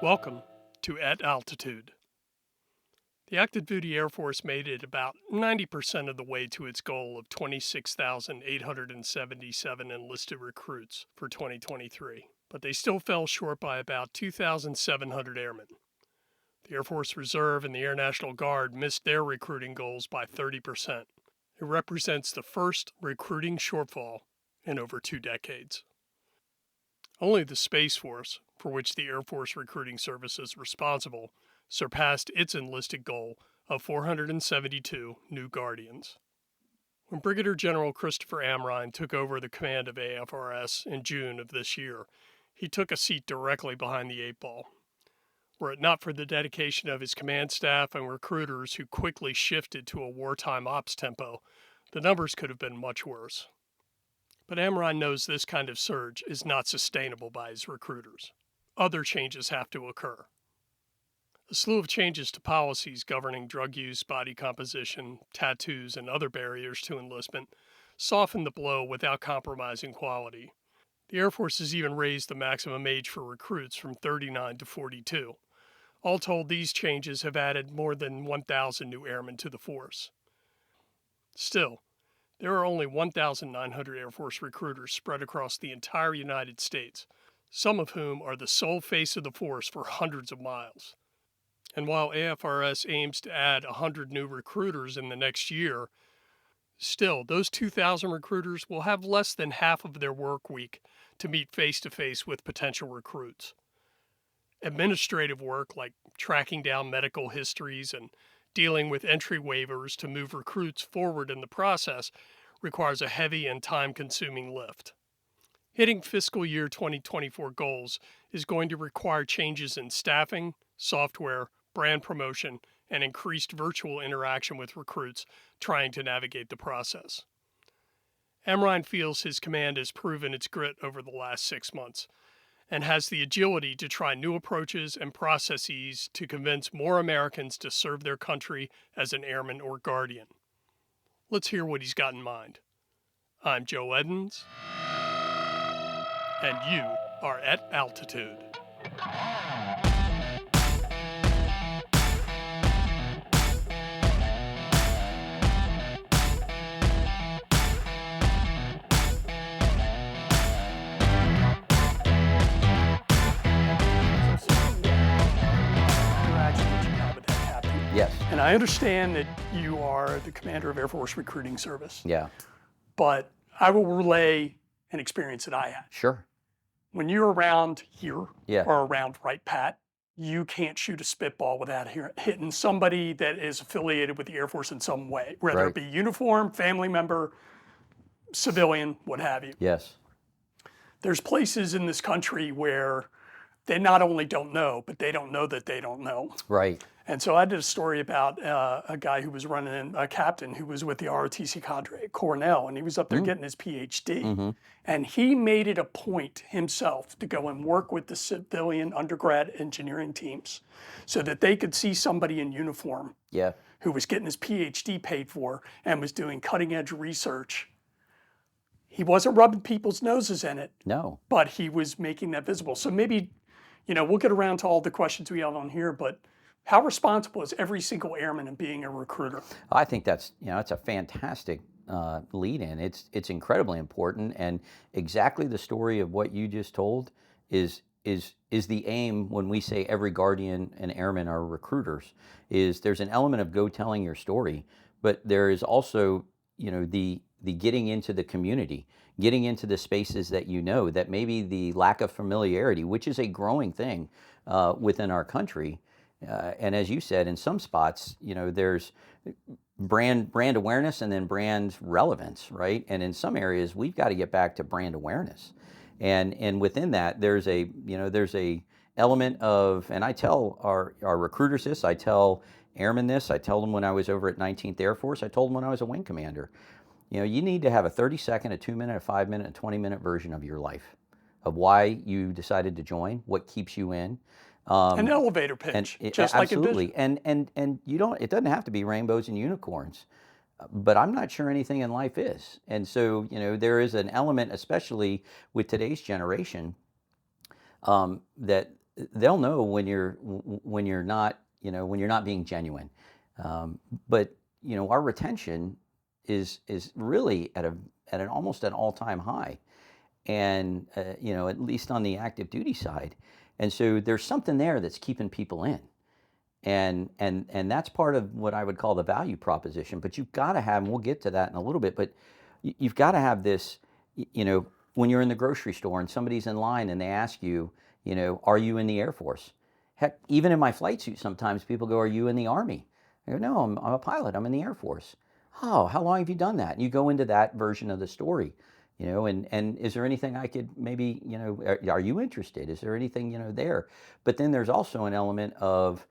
Welcome to At Altitude. The active duty Air Force made it about 90% of the way to its goal of 26,877 enlisted recruits for 2023, but they still fell short by about 2,700 airmen. The Air Force Reserve and the Air National Guard missed their recruiting goals by 30%. It represents the first recruiting shortfall in over 2 decades. Only the Space Force, for which the Air Force Recruiting Service is responsible, surpassed its enlisted goal of 472 new Guardians. When Brigadier General Christopher Amrhein took over the command of AFRS in June of this year, he took a seat directly behind the 8-ball. Were it not for the dedication of his command staff and recruiters who quickly shifted to a wartime ops tempo, the numbers could have been much worse. But Amrhein knows this kind of surge is not sustainable by his recruiters. Other changes have to occur. A slew of changes to policies governing drug use, body composition, tattoos, and other barriers to enlistment softened the blow without compromising quality. The Air Force has even raised the maximum age for recruits from 39 to 42. All told, these changes have added more than 1,000 new airmen to the force. Still, there are only 1,900 Air Force recruiters spread across the entire United States, some of whom are the sole face of the force for hundreds of miles. And while AFRS aims to add 100 new recruiters in the next year, still, those 2,000 recruiters will have less than half of their work week to meet face-to-face with potential recruits. Administrative work like tracking down medical histories and dealing with entry waivers to move recruits forward in the process requires a heavy and time-consuming lift. Hitting fiscal year 2024 goals is going to require changes in staffing, software, brand promotion, and increased virtual interaction with recruits trying to navigate the process. Amrhein feels his command has proven its grit over the last 6 months and has the agility to try new approaches and processes to convince more Americans to serve their country as an airman or guardian. Let's hear what he's got in mind. I'm Joe Edens, and you are at Altitude. Yes. And I understand that you are the commander of Air Force Recruiting Service. Yeah. But I will relay an experience that I had. Sure. When you're around here Yeah. or around Right Pat, you can't shoot a spitball without hitting somebody that is affiliated with the Air Force in some way, whether Right. it be uniform, family member, civilian, what have you. Yes. There's places in this country where they not only don't know, but they don't know that they don't know. Right. And so I did a story about a guy who was running, a captain who was with the ROTC cadre at Cornell, and he was up there getting his PhD. Mm-hmm. And he made it a point himself to go and work with the civilian undergrad engineering teams so that they could see somebody in uniform Yeah. who was getting his PhD paid for and was doing cutting edge research. He wasn't rubbing people's noses in it, No. but he was making that visible. So maybe, we'll get around to all the questions we have on here, but how responsible is every single airman in being a recruiter? I think that's a fantastic lead in. It's incredibly important, and exactly the story of what you just told is the aim when we say every guardian and airman are recruiters. Is there's an element of go telling your story, but there is also the getting into the community, getting into the spaces that that maybe the lack of familiarity, which is a growing thing within our country. And as you said, in some spots, there's brand awareness and then brand relevance, right? And in some areas, we've got to get back to brand awareness. And within that, there's a element of, and I tell our recruiters this, I tell airmen this, I tell them when I was over at 19th Air Force, I told them when I was a wing commander, you need to have a 30-second, a 2-minute, a 5-minute, a 20-minute version of your life, of why you decided to join, what keeps you in. An elevator pitch, just like absolutely. And you don't. It doesn't have to be rainbows and unicorns, but I'm not sure anything in life is. And so there is an element, especially with today's generation, that they'll know when you're not, when you're not being genuine. But our retention is really at an almost an all-time high, and at least on the active duty side. And so there's something there that's keeping people in. And that's part of what I would call the value proposition. But you've got to have, and we'll get to that in a little bit, but you've got to have this, when you're in the grocery store and somebody's in line and they ask you, are you in the Air Force? Heck, even in my flight suit, sometimes people go, are you in the Army? I go, no, I'm a pilot. I'm in the Air Force. Oh, how long have you done that? And you go into that version of the story, and is there anything I could maybe, are you interested? Is there anything, there? But then there's also an element of,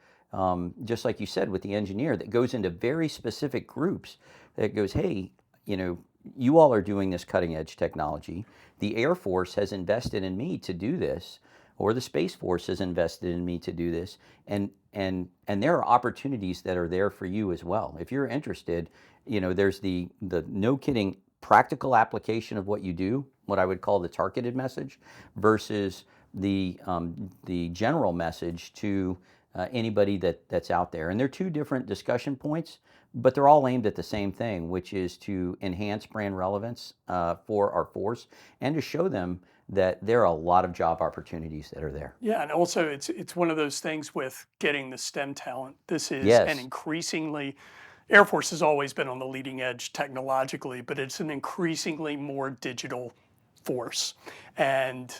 just like you said with the engineer, that goes into very specific groups that goes, hey, you all are doing this cutting edge technology. The Air Force has invested in me to do this, or the Space Force has invested in me to do this. And there are opportunities that are there for you as well. If you're interested, there's the no kidding practical application of what you do, what I would call the targeted message, versus the general message to anybody that's out there. And they're two different discussion points, but they're all aimed at the same thing, which is to enhance brand relevance for our force and to show them that there are a lot of job opportunities that are there. Yeah, and also it's one of those things with getting the STEM talent. This is Yes. an increasingly, Air Force has always been on the leading edge technologically, but it's an increasingly more digital force. And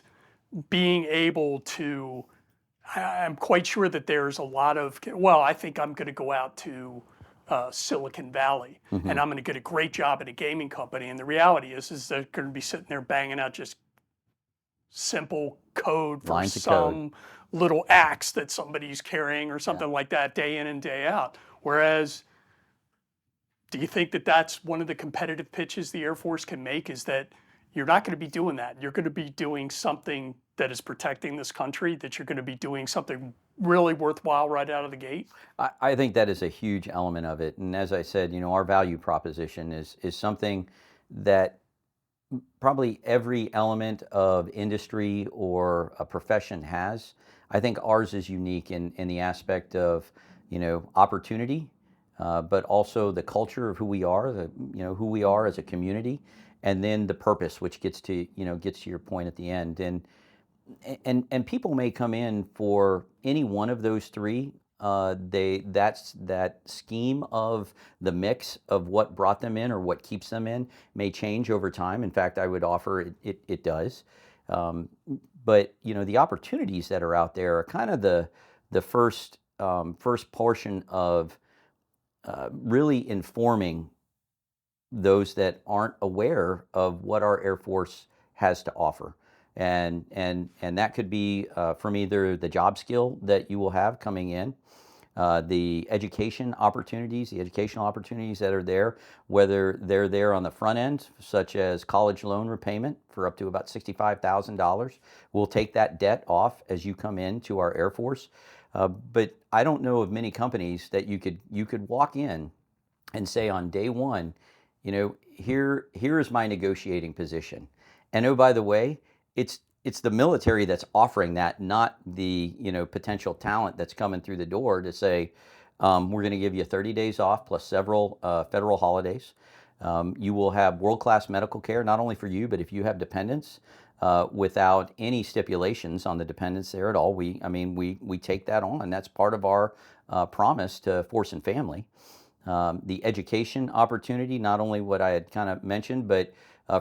being able to, I'm quite sure that there's a lot of, well, I think I'm going to go out to Silicon Valley and I'm going to get a great job at a gaming company. And the reality is they're going to be sitting there banging out just simple code for Lines of some code. little axe that somebody's carrying or something like that day in and day out. Whereas, do you think that that's one of the competitive pitches the Air Force can make, is that you're not going to be doing that. You're going to be doing something that is protecting this country, that you're going to be doing something really worthwhile right out of the gate? I think that is a huge element of it. And as I said, our value proposition is something that probably every element of industry or a profession has. I think ours is unique in the aspect of, opportunity, but also the culture of who we are, who we are as a community, and then the purpose, which gets to your point at the end. And people may come in for any one of those three. That's that scheme of the mix of what brought them in or what keeps them in may change over time. In fact, I would offer it does. But the opportunities that are out there are kind of the first portion of really informing those that aren't aware of what our Air Force has to offer. And that could be from either the job skill that you will have coming in, the educational opportunities that are there, whether they're there on the front end, such as college loan repayment for up to about $65,000. We'll take that debt off as you come into our Air Force. But I don't know of many companies that you could walk in and say on day one, here is my negotiating position. And oh, by the way, it's the military that's offering that, not the potential talent that's coming through the door to say, we're going to give you 30 days off plus several federal holidays. You will have world-class medical care, not only for you, but if you have dependents, without any stipulations on the dependents there at all. We take that on. That's part of our promise to Force and Family. The education opportunity, not only what I had kind of mentioned, but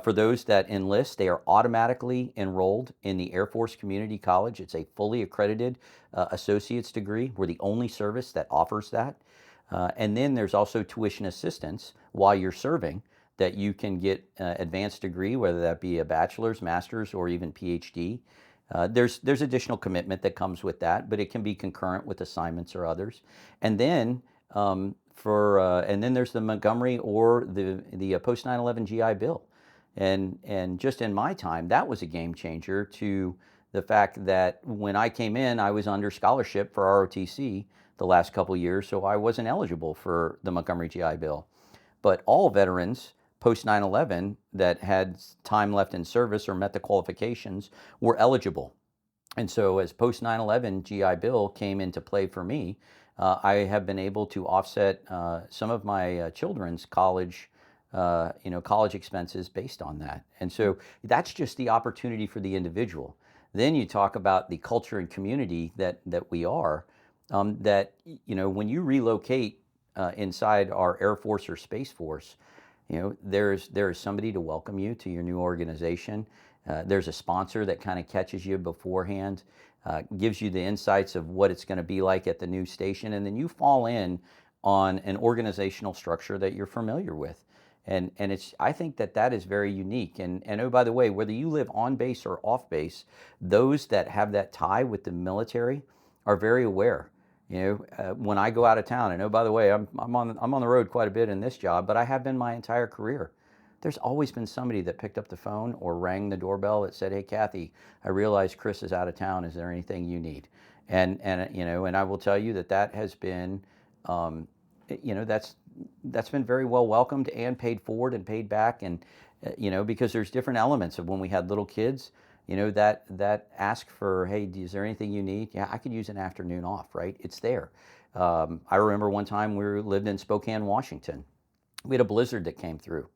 for those that enlist, they are automatically enrolled in the Air Force Community College. It's a fully accredited associate's degree. We're the only service that offers that. And then there's also tuition assistance while you're serving, that you can get an advanced degree, whether that be a bachelor's, master's, or even PhD. There's additional commitment that comes with that, but it can be concurrent with assignments or others. And then and then there's the Montgomery or the post 9/11 GI Bill. And just in my time, that was a game changer to the fact that when I came in, I was under scholarship for ROTC the last couple of years, so I wasn't eligible for the Montgomery GI Bill. But all veterans post 9/11 that had time left in service or met the qualifications were eligible And so as post 9/11 GI Bill came into play for me, I have been able to offset some of my children's college expenses based on that. And so that's just the opportunity for the individual. Then you talk about the culture and community that we are. That when you relocate inside our Air Force or Space Force, there's somebody to welcome you to your new organization. There's a sponsor that kind of catches you beforehand, gives you the insights of what it's going to be like at the new station, and then you fall in on an organizational structure that you're familiar with. And I think that is very unique. And oh, by the way, whether you live on base or off base, those that have that tie with the military are very aware. When I go out of town, and oh, by the way, I'm on the road quite a bit in this job, but I have been my entire career. There's always been somebody that picked up the phone or rang the doorbell that said, "Hey, Kathy, I realize Chris is out of town. Is there anything you need?" And I will tell you that has been, um, that's been very well welcomed and paid forward and paid back. And because there's different elements of when we had little kids, that ask for, "Hey, is there anything you need?" Yeah, I could use an afternoon off, right? It's there. I remember one time we lived in Spokane, Washington. We had a blizzard that came through,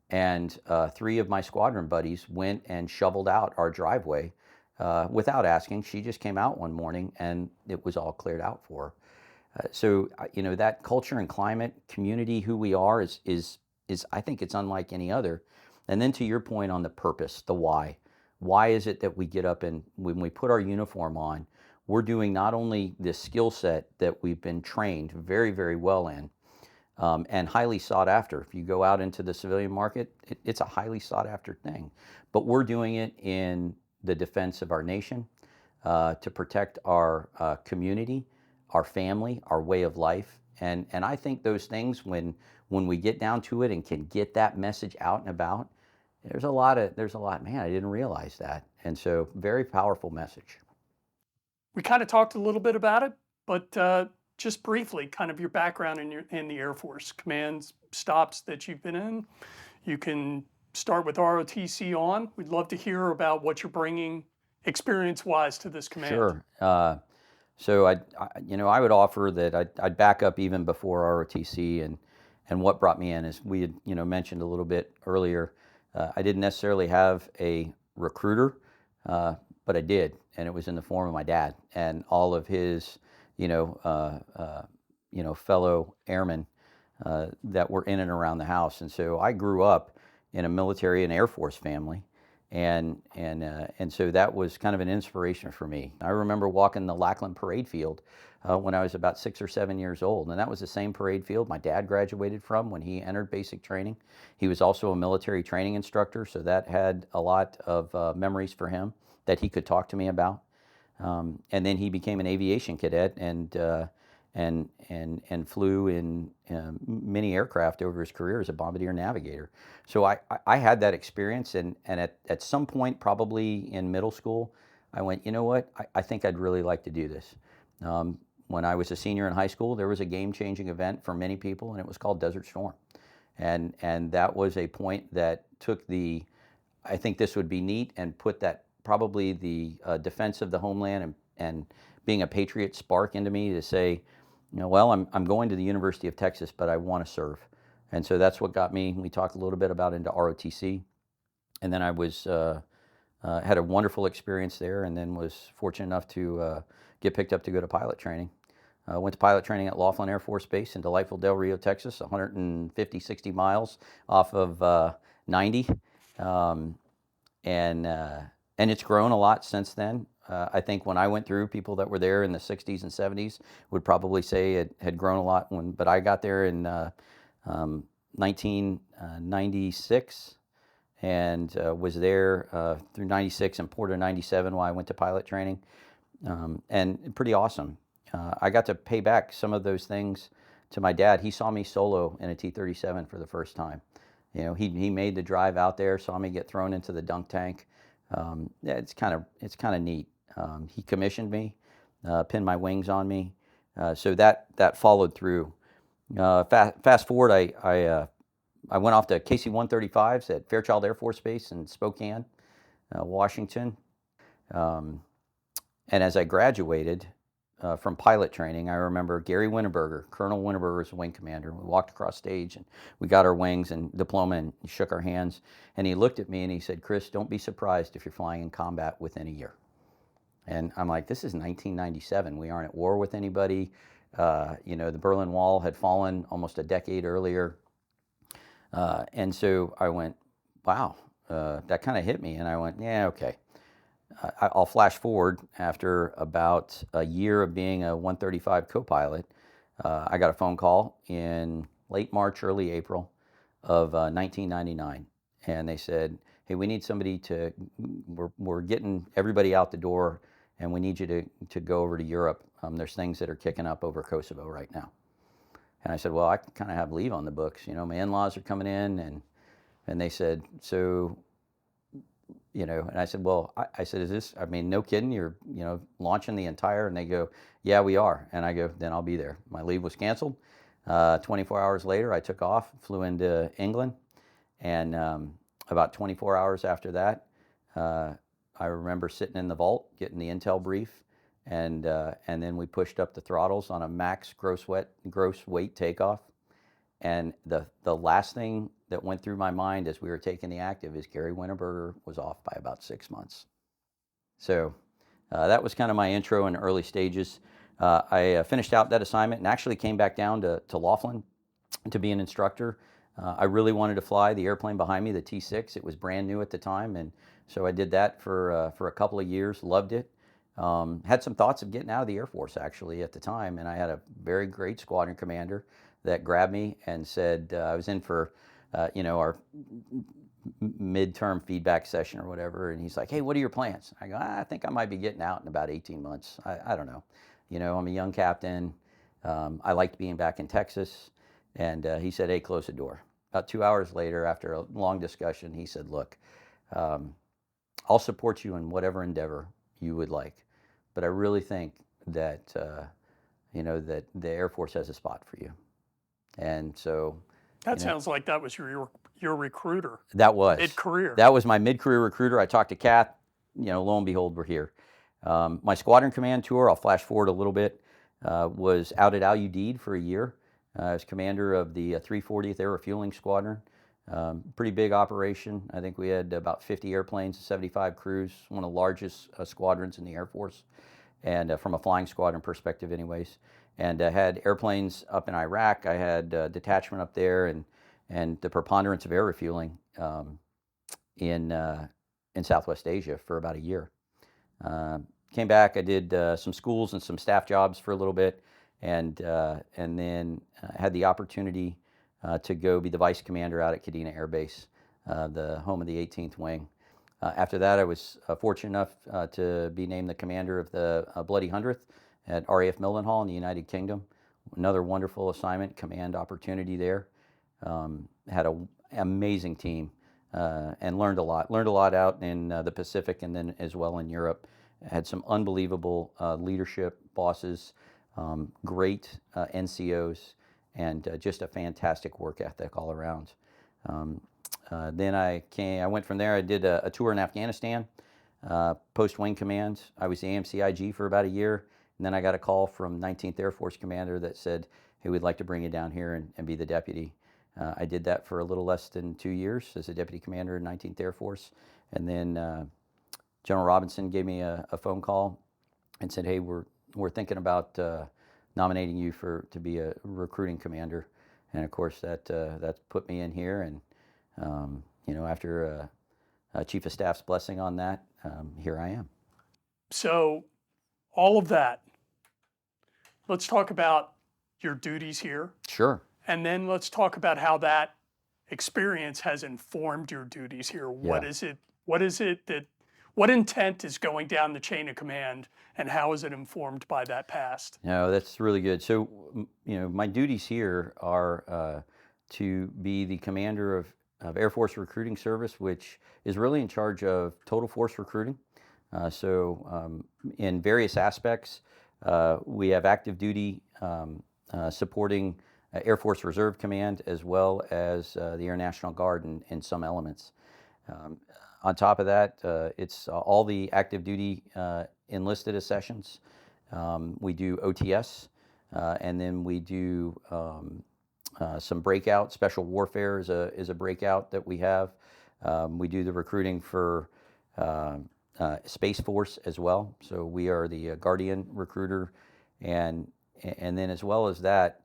and three of my squadron buddies went and shoveled out our driveway without asking. She just came out one morning and it was all cleared out for her. So that culture and climate, community, who we are is I think it's unlike any other. And then to your point on the purpose, the why. Why is it that we get up and when we put our uniform on, we're doing not only this skill set that we've been trained very, very well in, and highly sought after. If you go out into the civilian market, it's a highly sought after thing. But we're doing it in the defense of our nation, to protect our community, our family, our way of life. And I think those things, when we get down to it and can get that message out and about, man, I didn't realize that. And so very powerful message. We kind of talked a little bit about it, but just briefly, kind of your background in the Air Force, commands, stops that you've been in. You can start with ROTC on. We'd love to hear about what you're bringing experience-wise to this command. Sure. So I would offer that I'd back up even before ROTC, and what brought me in is we had mentioned a little bit earlier. I didn't necessarily have a recruiter, but I did, and it was in the form of my dad and all of his fellow airmen that were in and around the house. And so I grew up in a military and Air Force family. And so that was kind of an inspiration for me. I remember walking the Lackland Parade Field when I was about 6 or 7 years old, and that was the same parade field my dad graduated from when he entered basic training. He was also a military training instructor, so that had a lot of memories for him that he could talk to me about. And then he became an aviation cadet and flew in many aircraft over his career as a bombardier navigator. So I had that experience, and at some point, probably in middle school, I went, you know what, I think I'd really like to do this. When I was a senior in high school, there was a game-changing event for many people, and it was called Desert Storm. And that was a point that took I think this would be neat, and put that probably the defense of the homeland and being a patriot spark into me to say, well, I'm going to the University of Texas, but I want to serve. And so that's what got me. We talked a little bit about into ROTC, and then I was had a wonderful experience there, and then was fortunate enough to get picked up to go to pilot training. Went to pilot training at Laughlin Air Force Base in delightful Del Rio, Texas, 150, 60 miles off of 90. And it's grown a lot since then. I think when I went through, people that were there in the 60s and 70s would probably say it had grown a lot. But I got there in 1996, and was there through 96 and part of 97 while I went to pilot training. And pretty awesome. I got to pay back some of those things to my dad. He saw me solo in a T-37 for the first time. He made the drive out there, saw me get thrown into the dunk tank. Yeah, it's kind of neat. He commissioned me, pinned my wings on me, so that followed through. Fast forward, I went off to KC-135s at Fairchild Air Force Base in Spokane, Washington. And as I graduated from pilot training, I remember Gary Winneberger, Colonel Winneberger was a wing commander. We walked across stage and we got our wings and diploma and shook our hands. And he looked at me and he said, "Chris, don't be surprised if you're flying in combat within a year." And I'm like, this is 1997. We aren't at war with anybody. The Berlin Wall had fallen almost a decade earlier. And so I went, wow, that kind of hit me. And I went, yeah, okay. I'll flash forward after about a year of being a 135 co-pilot. I got a phone call in late March, early April of 1999. And they said, hey, we need somebody we're getting everybody out the door and we need you to go over to Europe. There's things that are kicking up over Kosovo right now. And I said, well, I kind of have leave on the books. My in-laws are coming in. And they said, so, and I said, well, I said, is this, no kidding, you're, launching the entire, and they go, yeah, we are. And I go, then I'll be there. My leave was canceled. 24 hours later, I took off, flew into England. And about 24 hours after that, I remember sitting in the vault, getting the intel brief, and then we pushed up the throttles on a max gross weight takeoff. And the last thing that went through my mind as we were taking the active is Gary Winneberger was off by about 6 months. So that was kind of my intro in early stages. I finished out that assignment and actually came back down to Laughlin to be an instructor. I really wanted to fly the airplane behind me, the T-6. It was brand new at the time, and so I did that for a couple of years, loved it. Had some thoughts of getting out of the Air Force actually at the time, and I had a very great squadron commander that grabbed me and said, I was in for, our midterm feedback session or whatever, and he's like, hey, what are your plans? I go, I think I might be getting out in about 18 months. I don't know. I'm a young captain. I liked being back in Texas. And he said, hey, close the door. About 2 hours later, after a long discussion, he said, look, I'll support you in whatever endeavor you would like. But I really think that, that the Air Force has a spot for you. And so. That sounds like that was your recruiter. That was. Mid-career. That was my mid-career recruiter. I talked to Kath. Lo and behold, we're here. My squadron command tour, I'll flash forward a little bit, was out at Al Udeid for a year. I was commander of the 340th Air Refueling Squadron. Pretty big operation. I think we had about 50 airplanes, 75 crews, one of the largest squadrons in the Air Force, and from a flying squadron perspective anyways. And I had airplanes up in Iraq. I had a detachment up there and the preponderance of air refueling in Southwest Asia for about a year. Came back, I did some schools and some staff jobs for a little bit, and then had the opportunity to go be the vice commander out at Kadena Air Base, the home of the 18th Wing. After that, I was fortunate enough to be named the commander of the Bloody 100th at RAF Mildenhall in the United Kingdom. Another wonderful assignment, command opportunity there. Had an amazing team and learned a lot. Learned a lot out in the Pacific and then as well in Europe. Had some unbelievable leadership bosses, great NCOs, and just a fantastic work ethic all around. Then I went from there. I did a tour in Afghanistan, post-wing command. I was the AMCIG for about a year, and then I got a call from 19th Air Force Commander that said, hey, we'd like to bring you down here and be the deputy. I did that for a little less than 2 years as a deputy commander in 19th Air Force, and then General Robinson gave me a phone call and said, hey, we're thinking about nominating you to be a recruiting commander. And of course that's put me in here, and after a chief of staff's blessing on that, here I am. So all of that, let's talk about your duties here. Sure. And then let's talk about how that experience has informed your duties here. Yeah. What intent is going down the chain of command, and how is it informed by that past? No, that's really good. So, my duties here are to be the commander of Air Force Recruiting Service, which is really in charge of total force recruiting. In various aspects, we have active duty supporting Air Force Reserve Command as well as the Air National Guard in some elements. On top of that, it's all the active duty enlisted accessions. We do OTS, and then we do some breakout. Special warfare is a breakout that we have. We do the recruiting for Space Force as well. So we are the Guardian recruiter, and then as well as that,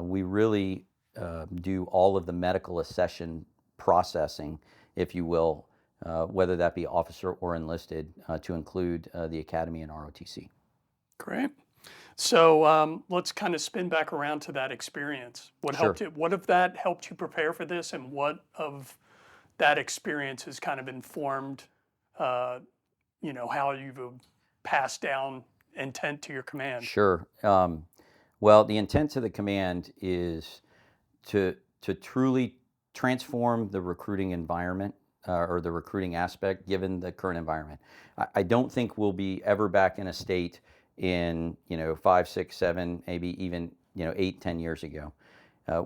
we really do all of the medical accession processing, if you will, whether that be officer or enlisted, to include the academy and ROTC. Great. So let's kind of spin back around to that experience. What Sure. helped it? What of that helped you prepare for this, and what of that experience has kind of informed, how you've passed down intent to your command? Sure. Well, the intent to the command is to truly transform the recruiting environment, or the recruiting aspect, given the current environment. I don't think we'll be ever back in a state in 5, 6, 7, maybe even 8, 10 years ago.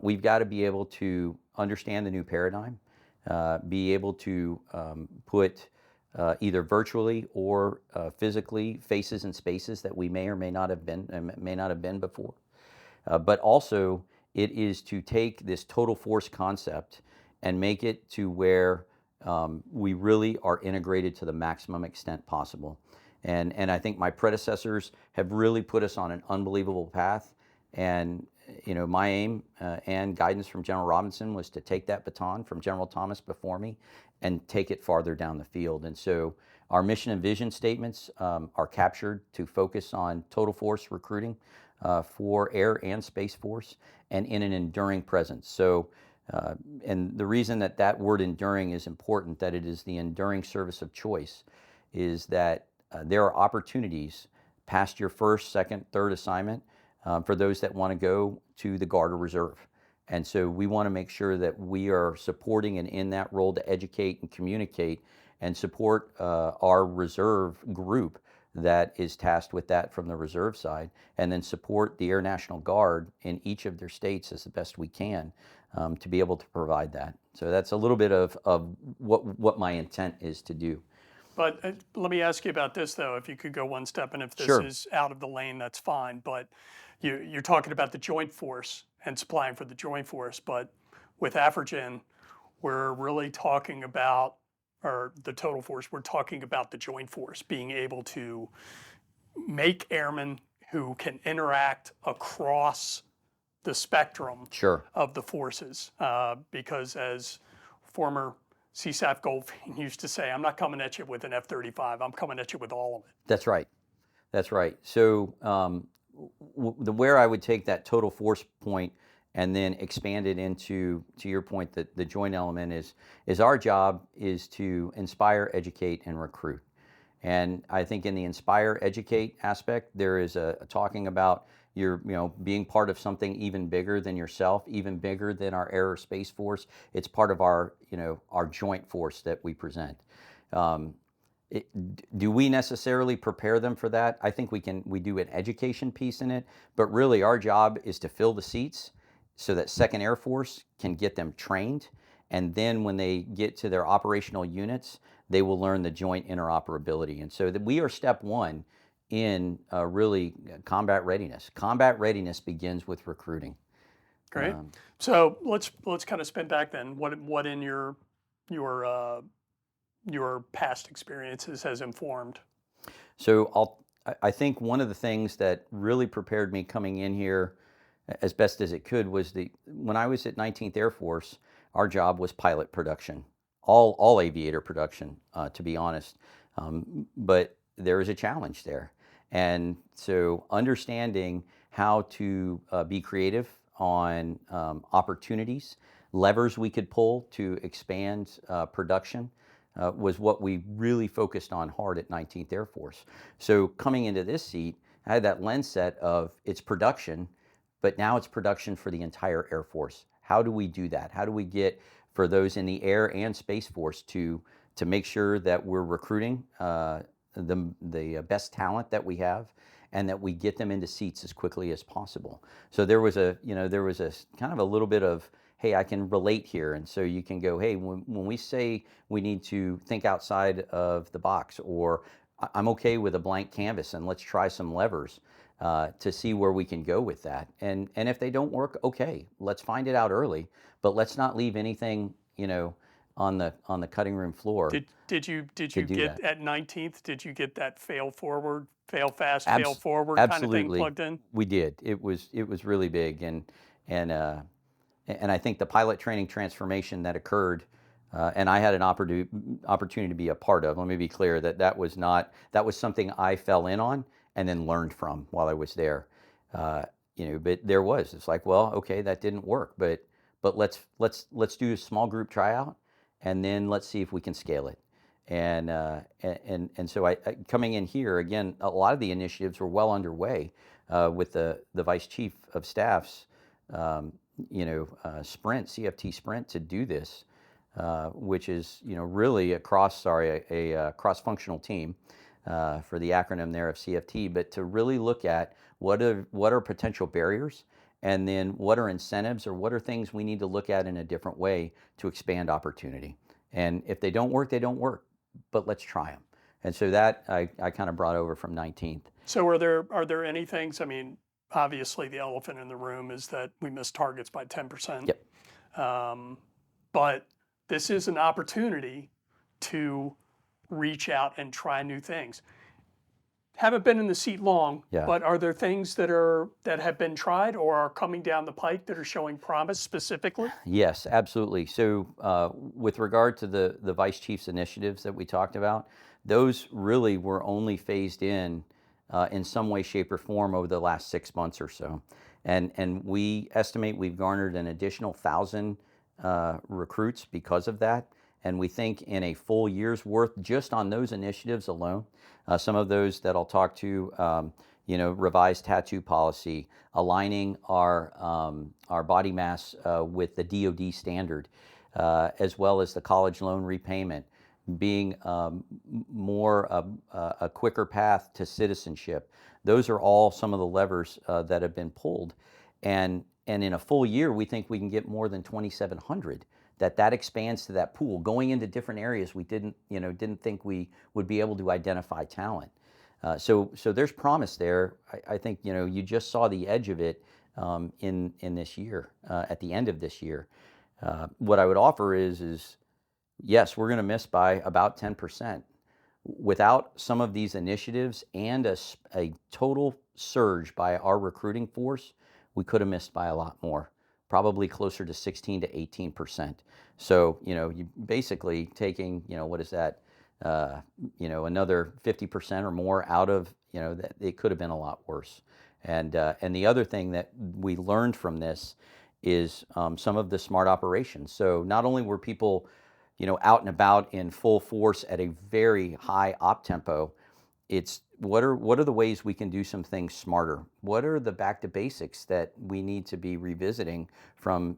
We've got to be able to understand the new paradigm, be able to put either virtually or physically faces and spaces that we may or may not have been before. But also, it is to take this total force concept and make it to where we really are integrated to the maximum extent possible. And I think my predecessors have really put us on an unbelievable path. And my aim and guidance from General Robinson was to take that baton from General Thomas before me and take it farther down the field. And so our mission and vision statements are captured to focus on total force recruiting for Air and Space Force, and in an enduring presence. So, and the reason that word enduring is important, that it is the enduring service of choice, is that there are opportunities past your first, second, third assignment for those that want to go to the Guard or Reserve. And so we want to make sure that we are supporting and in that role to educate and communicate and support our reserve group that is tasked with that from the reserve side, and then support the Air National Guard in each of their states as the best we can to be able to provide that. So that's a little bit of what my intent is to do. But let me ask you about this, though, if you could go one step, and if this Sure. is out of the lane, that's fine. But you're talking about the Joint Force and supplying for the Joint Force. But with AFRGEN, we're really talking about, or the total force, we're talking about the Joint Force being able to make airmen who can interact across the spectrum Sure. of the forces. Because as former CSAF Goldfein used to say, I'm not coming at you with an F-35, I'm coming at you with all of it. That's right. That's right. So where I would take that total force point and then expand it into, to your point, that the joint element is our job is to inspire, educate, and recruit. And I think in the inspire, educate aspect, there is a talking about your, being part of something even bigger than yourself, even bigger than our Air or Space Force. It's part of our, our joint force that we present. Do we necessarily prepare them for that? I think we do an education piece in it, but really our job is to fill the seats so that 2nd Air Force can get them trained. And then when they get to their operational units, they will learn the joint interoperability. And so that we are step one in really combat readiness. Combat readiness begins with recruiting. Great. So let's kind of spin back then. What in your past experiences has informed? So I think one of the things that really prepared me coming in here as best as it could was when I was at 19th Air Force, our job was pilot production, all aviator production, to be honest. But there is a challenge there. And so understanding how to be creative on opportunities, levers we could pull to expand production, was what we really focused on hard at 19th Air Force. So coming into this seat, I had that lens set of it's production, but now it's production for the entire Air Force. How do we do that? How do we get for those in the Air and Space Force to make sure that we're recruiting the best talent that we have, and that we get them into seats as quickly as possible? So there was a kind of a little bit of, hey, I can relate here. And so you can go, hey, when we say we need to think outside of the box, or I'm okay with a blank canvas, and let's try some levers to see where we can go with that. And if they don't work, okay, let's find it out early, but let's not leave anything, on the cutting room floor Did to you do get that. at 19th? Did you get that fail forward, fail fast, fail Abs- forward kind of thing Absolutely, plugged in? we did. It was really big, and uh, and I think the pilot training transformation that occurred, and I had an opportunity to be a part of. Let me be clear that was something I fell in on and then learned from while I was there. Uh, but it's like, well, okay, that didn't work, but let's do a small group tryout, and then let's see if we can scale it. And so coming in here again, a lot of the initiatives were well underway with the vice chief of staff's sprint, CFT sprint, to do this, which is really a cross-functional team for the acronym there of CFT, but to really look at what are potential barriers, and then what are incentives, or what are things we need to look at in a different way to expand opportunity. And if they don't work, they don't work, but let's try them. And so that I kind of brought over from 19th. So are there any things? I mean, obviously the elephant in the room is that we missed targets by 10%. Yep. But this is an opportunity to reach out and try new things. Haven't been in the seat long, Yeah. but are there things that have been tried or are coming down the pike that are showing promise specifically? Yes, absolutely. So, with regard to the vice chief's initiatives that we talked about, those really were only phased in some way, shape, or form over the last 6 months or so, and we estimate we've garnered an additional 1,000 recruits because of that. And we think in a full year's worth, just on those initiatives alone, some of those that I'll talk to, revised tattoo policy, aligning our body mass with the DoD standard, as well as the college loan repayment, being more a quicker path to citizenship. Those are all some of the levers that have been pulled, and in a full year, we think we can get more than 2,700. That expands to that pool, going into different areas we didn't think we would be able to identify talent. So there's promise there. I think you just saw the edge of it in this year, at the end of this year. What I would offer is yes, we're going to miss by about 10%. Without some of these initiatives and a total surge by our recruiting force, we could have missed by a lot more, probably closer to 16 to 18%. So, you basically taking, what is that, another 50% or more out of, that it could have been a lot worse. And the other thing that we learned from this is some of the smart operations. So not only were people, out and about in full force at a very high op tempo, it's what are the ways we can do some things smarter? What are the back to basics that we need to be revisiting from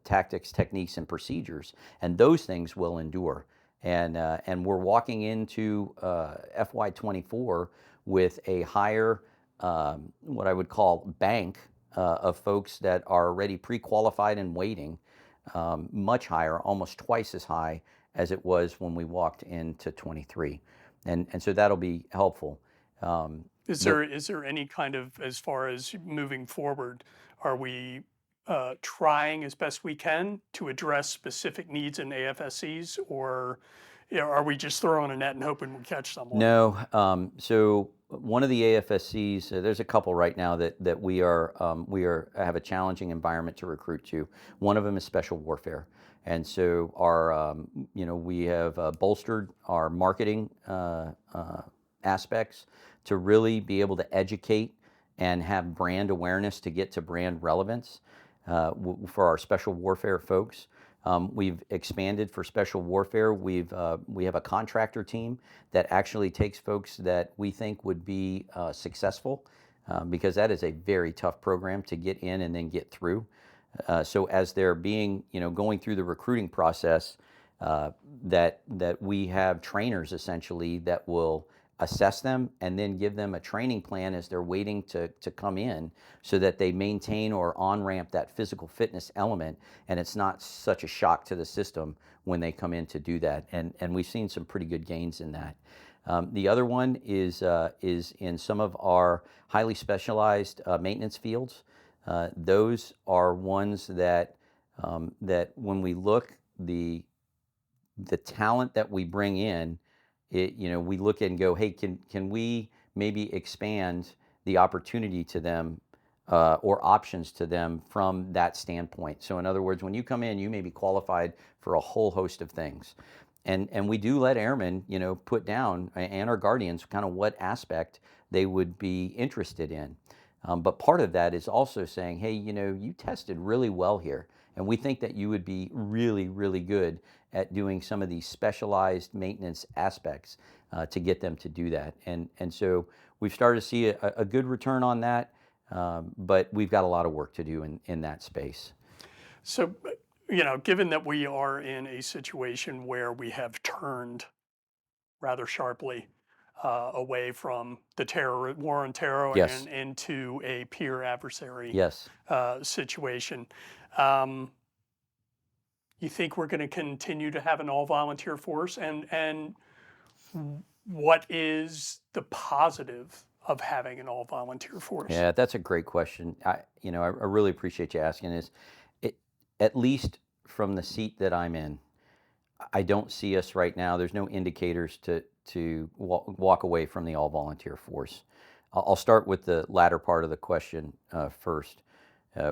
tactics, techniques, and procedures? And those things will endure. And we're walking into FY24 with a higher, what I would call bank of folks that are already pre-qualified and waiting, much higher, almost twice as high as it was when we walked into 23. And so that'll be helpful. Is there any kind of, as far as moving forward, are we trying as best we can to address specific needs in AFSCs, or are we just throwing a net and hoping we catch someone? No. So one of the AFSCs, there's a couple right now that we have a challenging environment to recruit to. One of them is special warfare. And so we have bolstered our marketing aspects to really be able to educate and have brand awareness to get to brand relevance for our special warfare folks. We've expanded for special warfare. We have a contractor team that actually takes folks that we think would be successfthat because that is a very tough program to get in and then get through. So as they're being, going through the recruiting process, that we have trainers essentially that will assess them and then give them a training plan as they're waiting to come in, so that they maintain or on-ramp that physical fitness element, and it's not such a shock to the system when they come in to do that. And we've seen some pretty good gains in that. The other one is in some of our highly specialized maintenance fields. Those are ones that that when we look the talent that we bring in, we look at and go, hey, can we maybe expand the opportunity to them or options to them from that standpoint? So in other words, when you come in, you may be qualified for a whole host of things. And we do let airmen, put down and our guardians kind of what aspect they would be interested in. But part of that is also saying, hey, you tested really well here. And we think that you would be really, really good at doing some of these specialized maintenance aspects to get them to do that. And so we've started to see a good return on that, but we've got a lot of work to do in that space. So, given that we are in a situation where we have turned rather sharply away from the war on terror Yes. and into a peer adversary Yes. situation, you think we're going to continue to have an all-volunteer force? And what is the positive of having an all-volunteer force? Yeah, that's a great question. I really appreciate you asking. At least from the seat that I'm in, I don't see us right now. There's no indicators to walk away from the all volunteer force. I'll start with the latter part of the question first,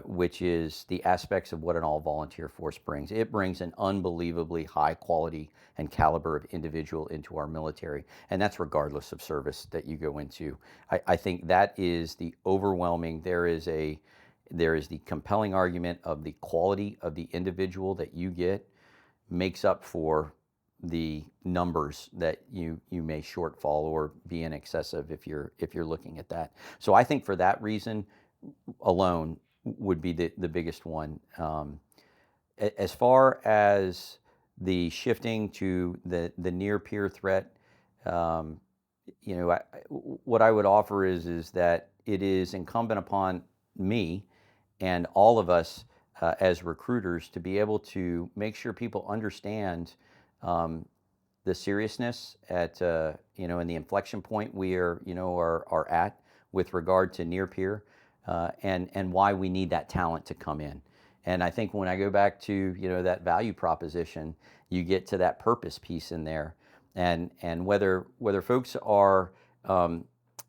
which is the aspects of what an all volunteer force brings. It brings an unbelievably high quality and caliber of individual into our military, and that's regardless of service that you go into. I think that is the overwhelming. There is the compelling argument of the quality of the individual that you get makes up for the numbers that you may shortfall or be in excess of if you're looking at that. So I think for that reason alone would be the biggest one. As far as the shifting to the near peer threat, what I would offer is that it is incumbent upon me and all of us as recruiters to be able to make sure people understand the seriousness at and the inflection point we are at with regard to near peer and why we need that talent to come in. And I think when I go back to that value proposition, you get to that purpose piece in there, and whether folks are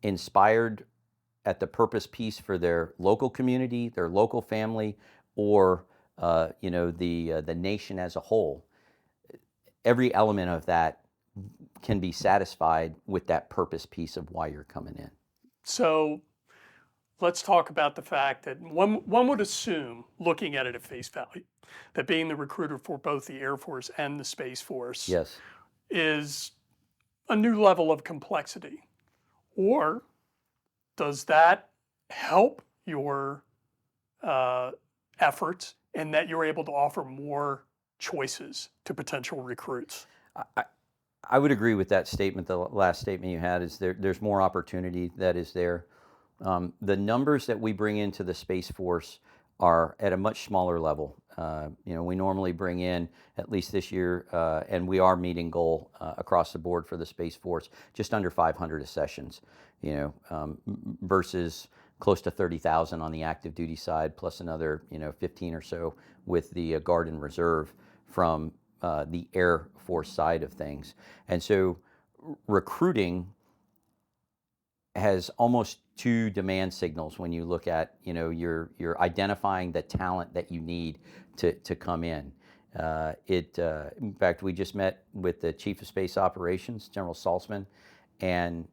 inspired at the purpose piece for their local community, their local family, or the nation as a whole, every element of that can be satisfied with that purpose piece of why you're coming in. So let's talk about the fact that one would assume, looking at it at face value, that being the recruiter for both the Air Force and the Space Force Yes. is a new level of complexity. Or does that help your efforts in that you're able to offer more choices to potential recruits? I would agree with that statement. The last statement you had is there's more opportunity that is there. The numbers that we bring into the Space Force are at a much smaller level. We normally bring in, at least this year, and we are meeting goal across the board for the Space Force, just under 500 accessions, versus close to 30,000 on the active duty side, plus another, 15 or so with the Guard and Reserve from the Air Force side of things. And so recruiting has almost two demand signals when you look at, you're identifying the talent that you need to come in. In fact, we just met with the Chief of Space Operations, General Saltzman, and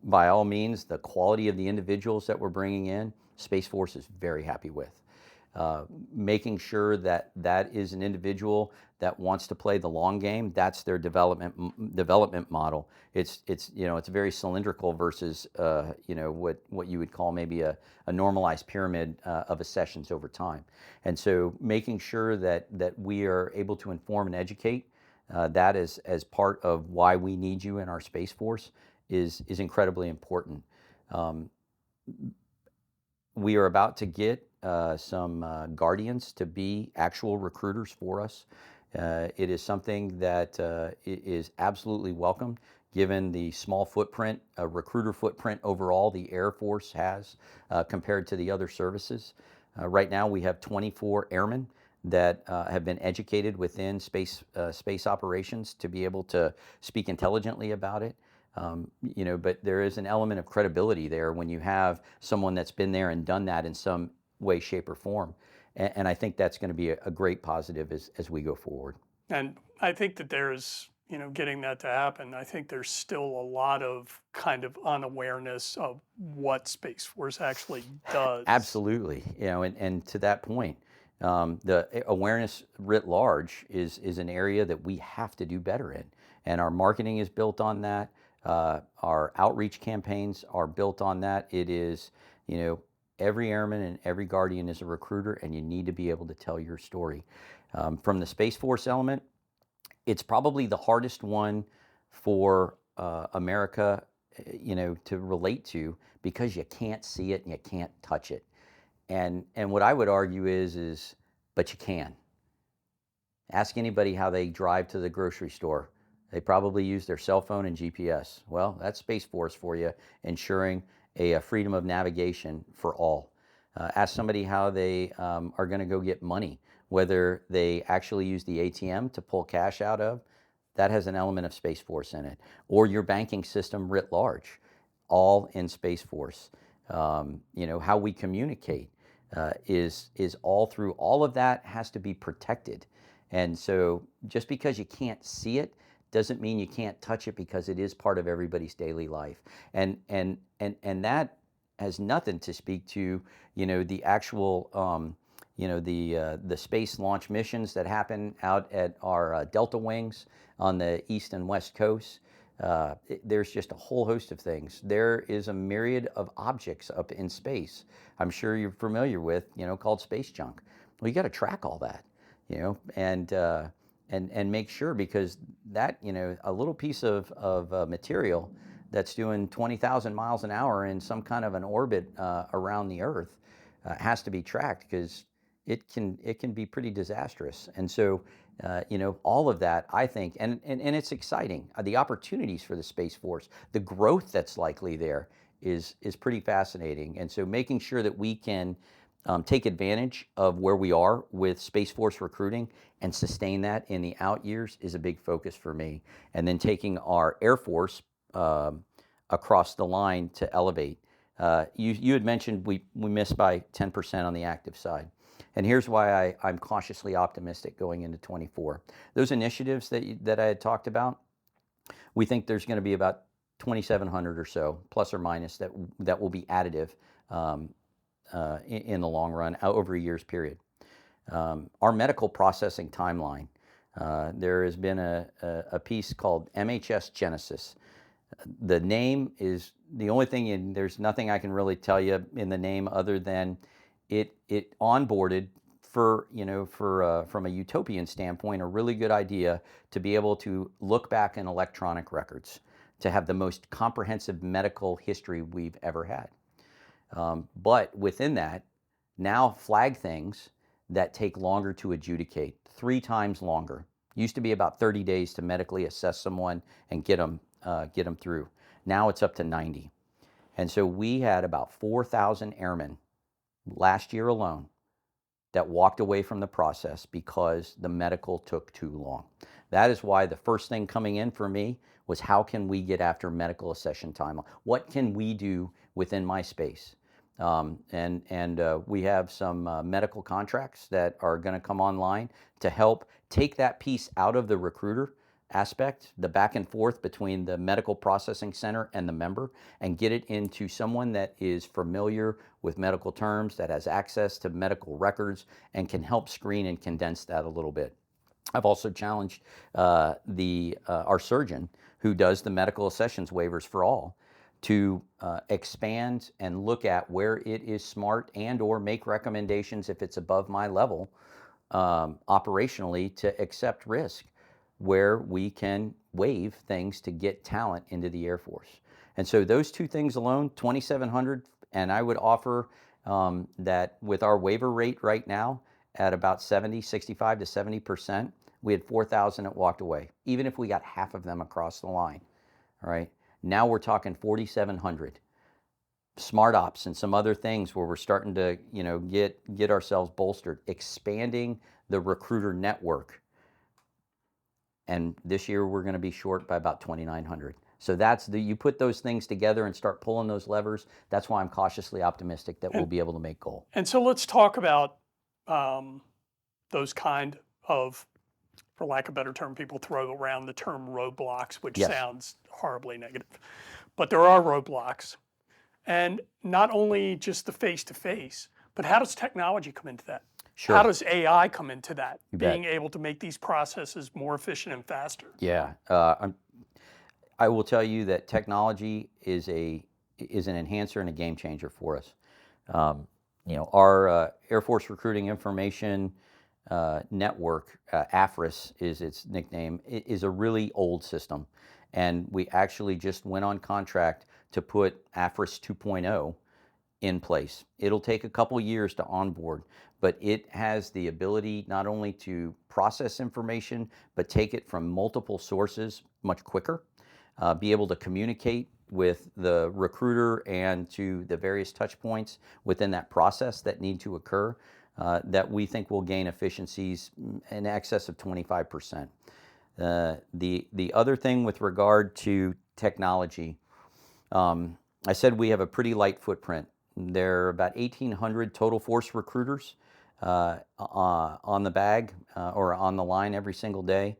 by all means, the quality of the individuals that we're bringing in, Space Force is very happy with. Making sure that is an individual that wants to play the long game. That's their development model. It's very cylindrical versus what you would call maybe a normalized pyramid of accessions over time. And so making sure that we are able to inform and educate that as part of why we need you in our Space Force is incredibly important. We are about to get some guardians to be actual recruiters for us. It is something that is absolutely welcomed given the small footprint, recruiter footprint overall the Air Force has compared to the other services. Right now we have 24 airmen that have been educated within space operations to be able to speak intelligently about it. But there is an element of credibility there when you have someone that's been there and done that in some way, shape, or form. And I think that's going to be a great positive as we go forward. And I think that there's, getting that to happen, I think there's still a lot of kind of unawareness of what Space Force actually does. Absolutely. And to that point, the awareness writ large is an area that we have to do better in. And our marketing is built on that. Our outreach campaigns are built on that. It is, every airman and every guardian is a recruiter, and you need to be able to tell your story. From the Space Force element, it's probably the hardest one for America, to relate to because you can't see it and you can't touch it. And what I would argue is, but you can. Ask anybody how they drive to the grocery store. They probably use their cell phone and GPS. Well, that's Space Force for you, ensuring a freedom of navigation for all. Ask somebody how they are going to go get money, whether they actually use the ATM to pull cash out of. That has an element of Space Force in it, or your banking system writ large, all in Space Force. How we communicate is all through. All of that has to be protected. And so just because you can't see it doesn't mean you can't touch it, because it is part of everybody's daily life. And that has nothing to speak to, the actual, the space launch missions that happen out at our Delta wings on the East and West Coast. There's just a whole host of things. There is a myriad of objects up in space, I'm sure you're familiar with, called space junk. Well, you got to track all that, and make sure, because that, a little piece of material that's doing 20,000 miles an hour in some kind of an orbit around the Earth has to be tracked, because it can be pretty disastrous. And so, all of that, I think, and it's exciting. The opportunities for the Space Force, the growth that's likely there is pretty fascinating. And so making sure that we can take advantage of where we are with Space Force recruiting and sustain that in the out years is a big focus for me. And then taking our Air Force across the line to elevate. You had mentioned we missed by 10% on the active side. And here's why I'm cautiously optimistic going into 24. Those initiatives that I had talked about, we think there's going to be about 2,700 or so, plus or minus, that will be additive in the long run, over a year's period. Our medical processing timeline, there has been a piece called MHS Genesis. The name is the only thing, there's nothing I can really tell you in the name other than it onboarded from a utopian standpoint, a really good idea to be able to look back in electronic records, to have the most comprehensive medical history we've ever had. But within that, now flag things that take longer to adjudicate, 3 times longer. Used to be about 30 days to medically assess someone and get them through. Now it's up to 90. And so we had about 4,000 airmen last year alone that walked away from the process because the medical took too long. That is why the first thing coming in for me was, how can we get after medical accession timeline? What can we do within my space? We have some medical contracts that are going to come online to help take that piece out of the recruiter aspect, the back and forth between the medical processing center and the member, and get it into someone that is familiar with medical terms, that has access to medical records, and can help screen and condense that a little bit. I've also challenged our surgeon, who does the medical accessions waivers for all, to expand and look at where it is smart and or make recommendations if it's above my level operationally to accept risk, where we can waive things to get talent into the Air Force. And so those two things alone, 2,700, and I would offer that with our waiver rate right now at about 65 to 70%, we had 4,000 that walked away. Even if we got half of them across the line, all right, now we're talking 4,700. Smart ops and some other things where we're starting to, get ourselves bolstered, expanding the recruiter network. And this year we're going to be short by about 2,900. So you put those things together and start pulling those levers. That's why I'm cautiously optimistic that we'll be able to make goal. And so let's talk about those kind of, for lack of a better term, people throw around the term roadblocks, which Yes. sounds horribly negative. But there are roadblocks. And not only just the face-to-face, but how does technology come into that? Sure. How does AI come into that? You bet. Being able to make these processes more efficient and faster. Yeah. I will tell you that technology is an enhancer and a game changer for us. Our Air Force Recruiting Information Network, AFRS is its nickname, is a really old system. And we actually just went on contract to put AFRS 2.0 in place. It'll take a couple years to onboard, but it has the ability not only to process information, but take it from multiple sources much quicker, be able to communicate with the recruiter and to the various touch points within that process that need to occur, that we think will gain efficiencies in excess of 25%. The other thing with regard to technology, I said we have a pretty light footprint. There are about 1,800 total force recruiters on the bag or on the line every single day.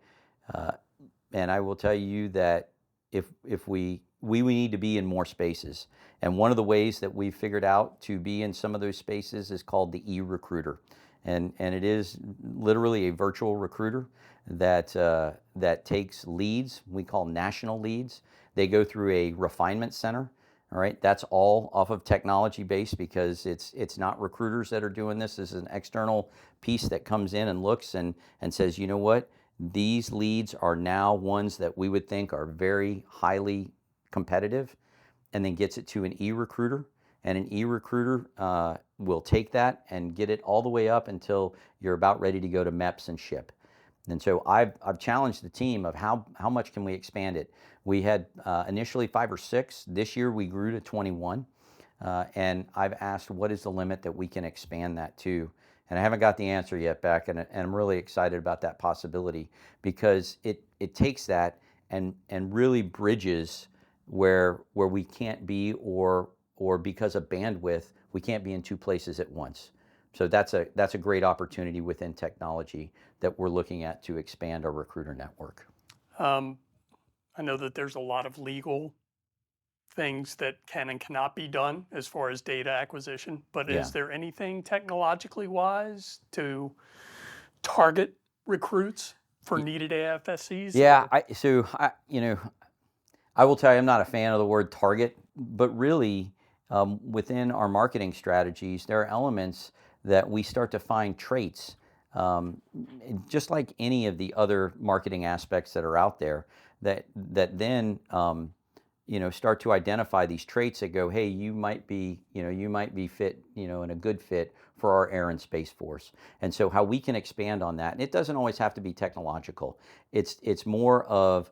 And I will tell you that if we need to be in more spaces. And one of the ways that we've figured out to be in some of those spaces is called the e-recruiter. And it is literally a virtual recruiter that takes leads, we call national leads. They go through a refinement center. All right, that's all off of technology based because it's not recruiters that are doing this. This is an external piece that comes in and looks and says, you know what, these leads are now ones that we would think are very highly competitive, and then gets it to an e-recruiter. And an e-recruiter will take that and get it all the way up until you're about ready to go to MEPS and ship. And so I've challenged the team of how much can we expand it. We had initially 5 or 6. This year we grew to 21. And I've asked what is the limit that we can expand that to. And I haven't got the answer yet back, and I'm really excited about that possibility because it takes that and really bridges where we can't be or because of bandwidth, we can't be in 2 places at once. So that's a great opportunity within technology that we're looking at to expand our recruiter network. I know that there's a lot of legal things that can and cannot be done as far as data acquisition, but Yeah. is there anything technologically wise to target recruits for needed AFSCs? Yeah, I will tell you I'm not a fan of the word target, but really within our marketing strategies, there are elements that we start to find traits, just like any of the other marketing aspects that are out there, that then start to identify these traits that go, hey, you might be fit, and a good fit for our Air and Space Force. And so how we can expand on that, and it doesn't always have to be technological. It's more of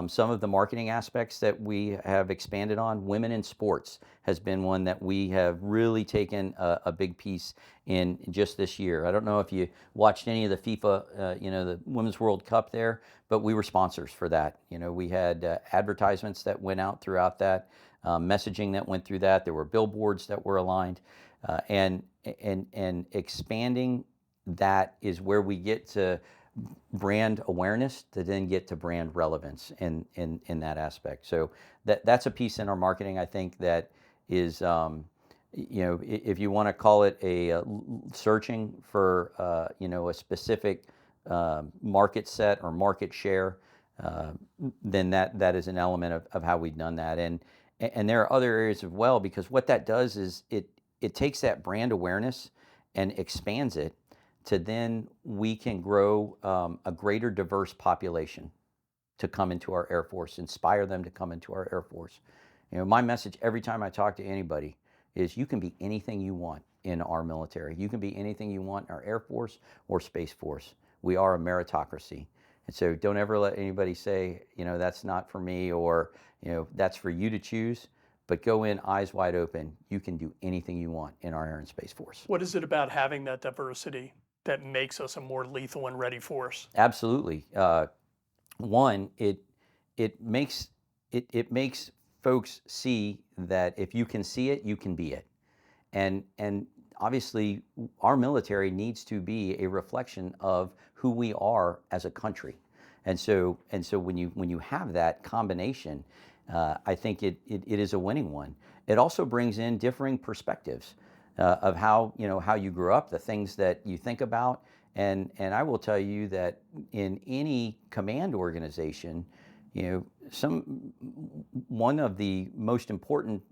some of the marketing aspects that we have expanded on. Women in sports has been one that we have really taken a big piece in just this year. I don't know if you watched any of the FIFA, the Women's World Cup there, but we were sponsors for that. We had advertisements that went out throughout that, messaging that went through that. There were billboards that were aligned, and expanding that is where we get to brand awareness to then get to brand relevance in that aspect. So that's a piece in our marketing, I think, that is, if you want to call it a searching for, a specific market set or market share, then that is an element of how we've done that. And there are other areas as well, because what that does is it takes that brand awareness and expands it to then we can grow a greater diverse population to come into our Air Force, inspire them to come into our Air Force. My message every time I talk to anybody is you can be anything you want in our military. You can be anything you want in our Air Force or Space Force. We are a meritocracy. And so don't ever let anybody say, that's not for me, or, that's for you to choose. But go in eyes wide open. You can do anything you want in our Air and Space Force. What is it about having that diversity that makes us a more lethal and ready force? Absolutely. One, it makes folks see that if you can see it, you can be it. And obviously our military needs to be a reflection of who we are as a country. And so when you have that combination, I think it is a winning one. It also brings in differing perspectives of how you grew up, the things that you think about. And I will tell you that in any command organization, one of the most important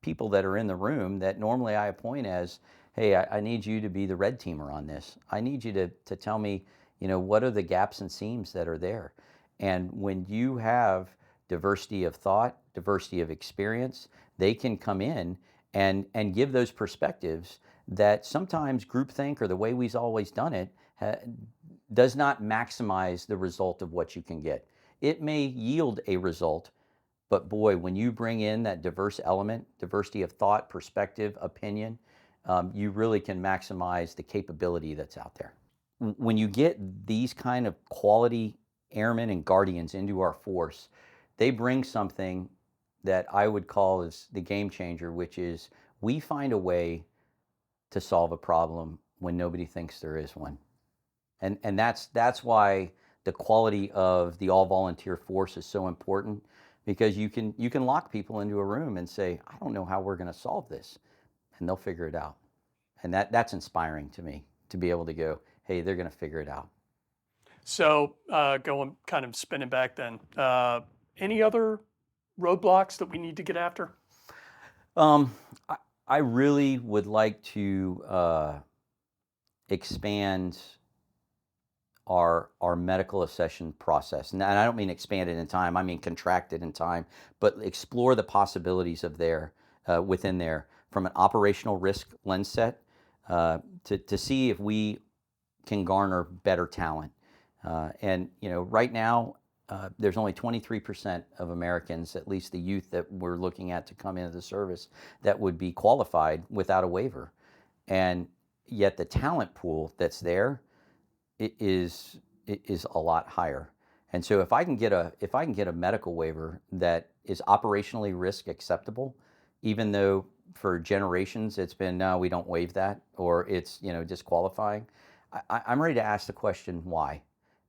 people that are in the room that normally I appoint as, hey, I need you to be the red teamer on this. I need you to tell me, what are the gaps and seams that are there. And when you have diversity of thought, diversity of experience, they can come in and give those perspectives that sometimes groupthink, or the way we've always done it, does not maximize the result of what you can get. It may yield a result, but boy, when you bring in that diverse element, diversity of thought, perspective, opinion, you really can maximize the capability that's out there. When you get these kind of quality airmen and guardians into our force, they bring something that I would call as the game changer, which is we find a way to solve a problem when nobody thinks there is one. And that's why the quality of the all volunteer force is so important, because you can lock people into a room and say, I don't know how we're going to solve this, and they'll figure it out. And that's inspiring to me, to be able to go, hey, they're going to figure it out. So going kind of spinning back then, any other roadblocks that we need to get after? Um, I really would like to expand our medical accession process. And I don't mean expand it in time, I mean contract it in time, but explore the possibilities of within there, from an operational risk lens set, to see if we can garner better talent. And right now, there's only 23% of Americans, at least the youth that we're looking at to come into the service, that would be qualified without a waiver. And yet the talent pool that's there, it is a lot higher. And so if I can get a medical waiver that is operationally risk acceptable, even though for generations it's been, no, we don't waive that, or it's disqualifying, I'm ready to ask the question why,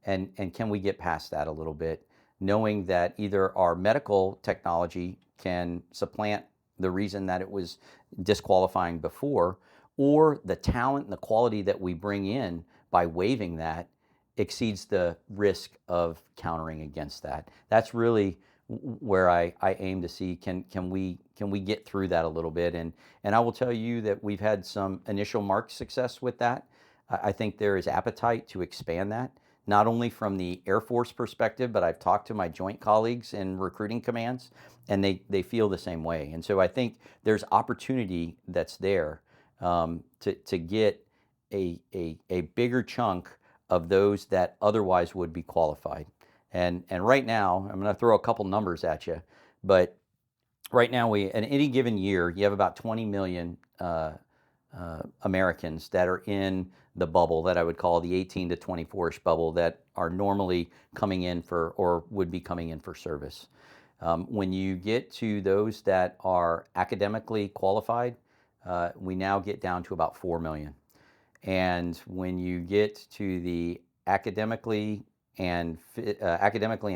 and can we get past that a little bit, knowing that either our medical technology can supplant the reason that it was disqualifying before, or the talent and the quality that we bring in by waiving that exceeds the risk of countering against that. That's really where I aim to see, can we get through that a little bit. And I will tell you that we've had some initial marked success with that. I think there is appetite to expand that, not only from the Air Force perspective, but I've talked to my joint colleagues in recruiting commands, and they feel the same way. And so I think there's opportunity that's there, to get a bigger chunk of those that otherwise would be qualified. And right now, I'm going to throw a couple numbers at you, but right now in any given year, you have about 20 million Americans that are in the bubble that I would call the 18 to 24-ish bubble, that are normally coming in for, or would be coming in for service. When you get to those that are academically qualified, we now get down to about 4 million. And when you get to the academically and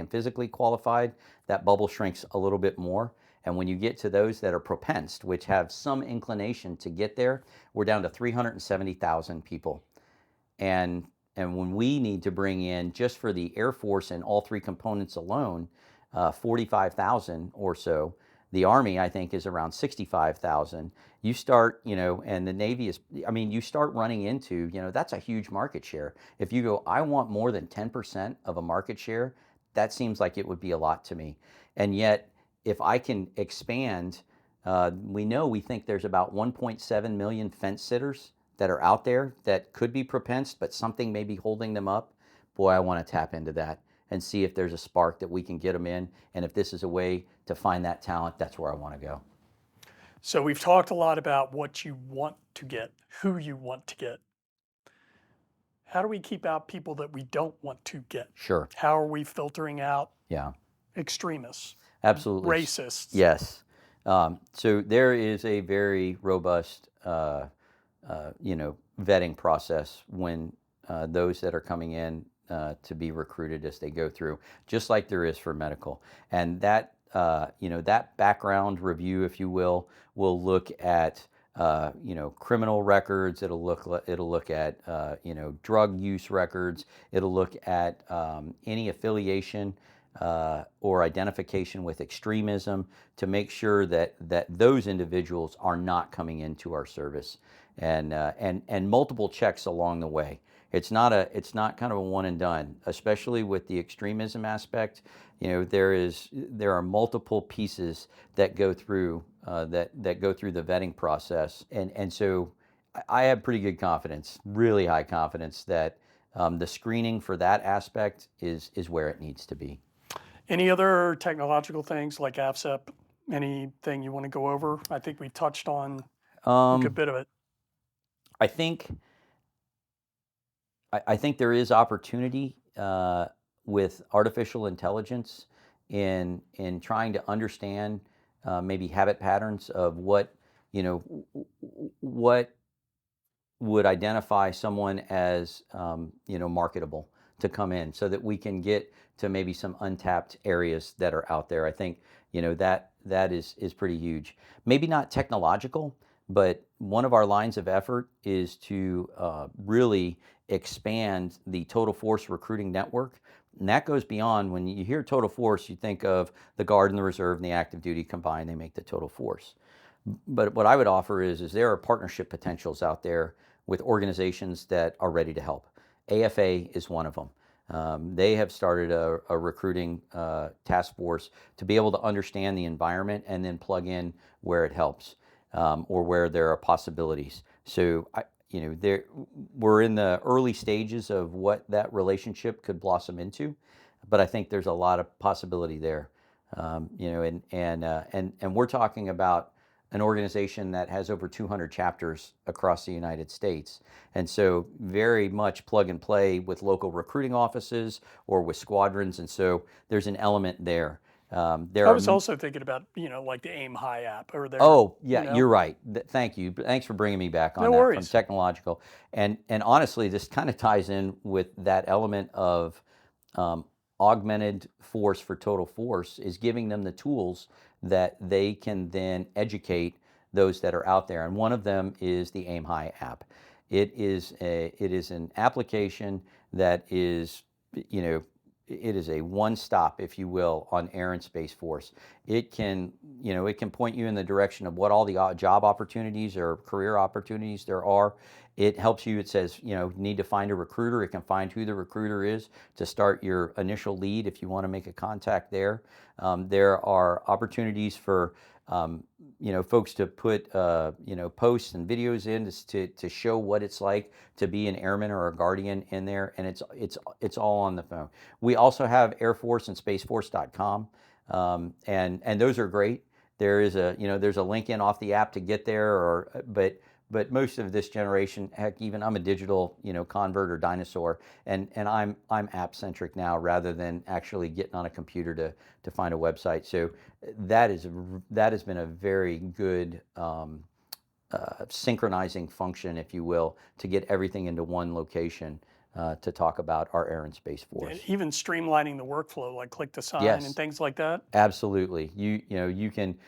physically qualified, that bubble shrinks a little bit more. And when you get to those that are propensed, which have some inclination to get there, we're down to 370,000 people. And when we need to bring in, just for the Air Force and all three components alone, 45,000 or so. The Army, I think, is around 65,000. You start, and the Navy is, you start running into, that's a huge market share. If you go, I want more than 10% of a market share, that seems like it would be a lot to me. And yet, if I can expand, we think there's about 1.7 million fence sitters that are out there that could be propensed, but something may be holding them up. boy, I want to tap into that and see if there's a spark that we can get them in. And if this is a way to find that talent, that's where I want to go. So we've talked a lot about what you want to get, who you want to get. How do we keep out people that we don't want to get? Sure. How are we filtering out Yeah. extremists, Absolutely. racists? Yes. So there is a very robust, vetting process when those that are coming in to be recruited as they go through, just like there is for medical. And that, that background review, if you will look at, criminal records. It'll look at, drug use records. It'll look at any affiliation or identification with extremism to make sure that those individuals are not coming into our service, and multiple checks along the way. It's not kind of a one and done, especially with the extremism aspect. There are multiple pieces that go through that go through the vetting process, and so I have pretty good confidence, really high confidence, that the screening for that aspect is where it needs to be. Any other technological things like AFSEP? Anything you want to go over? I think we touched on a good bit of it. I think there is opportunity with artificial intelligence in trying to understand maybe habit patterns of what would identify someone as marketable to come in, so that we can get to maybe some untapped areas that are out there. I think that is pretty huge. Maybe not technological, but one of our lines of effort is to really expand the total force recruiting network. And that goes beyond, when you hear total force, you think of the Guard and the Reserve and the active duty combined, they make the total force. But what I would offer is there are partnership potentials out there with organizations that are ready to help. AFA is one of them. They have started a recruiting task force to be able to understand the environment and then plug in where it helps, or where there are possibilities. So we're in the early stages of what that relationship could blossom into, but I think there's a lot of possibility there. And we're talking about an organization that has over 200 chapters across the United States. And so very much plug and play with local recruiting offices or with squadrons. And so there's an element there. I was also thinking about, like the Aim High app or their. Oh, yeah, you're right. Thank you. Thanks for bringing me back on No that worries. from technological. And honestly, this kind of ties in with that element of augmented force for total force, is giving them the tools that they can then educate those that are out there. And one of them is the Aim High app. It is an application that is, it is a one-stop, if you will, on Air and Space Force. It can point you in the direction of what all the job opportunities or career opportunities there are. It helps you. It says, need to find a recruiter. It can find who the recruiter is to start your initial lead if you want to make a contact there. There are opportunities for folks to put posts and videos in to show what it's like to be an airman or a guardian in there, and it's all on the phone. We also have Air Force and SpaceForce.com, and those are great. There is there's a link in off the app to get there, but most of this generation, heck, even I'm a digital convert or dinosaur, and I'm app centric now rather than actually getting on a computer to find a website. So that has been a very good synchronizing function, if you will, to get everything into one location to talk about our Air and Space Force. And even streamlining the workflow, like click to sign Yes. and things like that. Absolutely. You can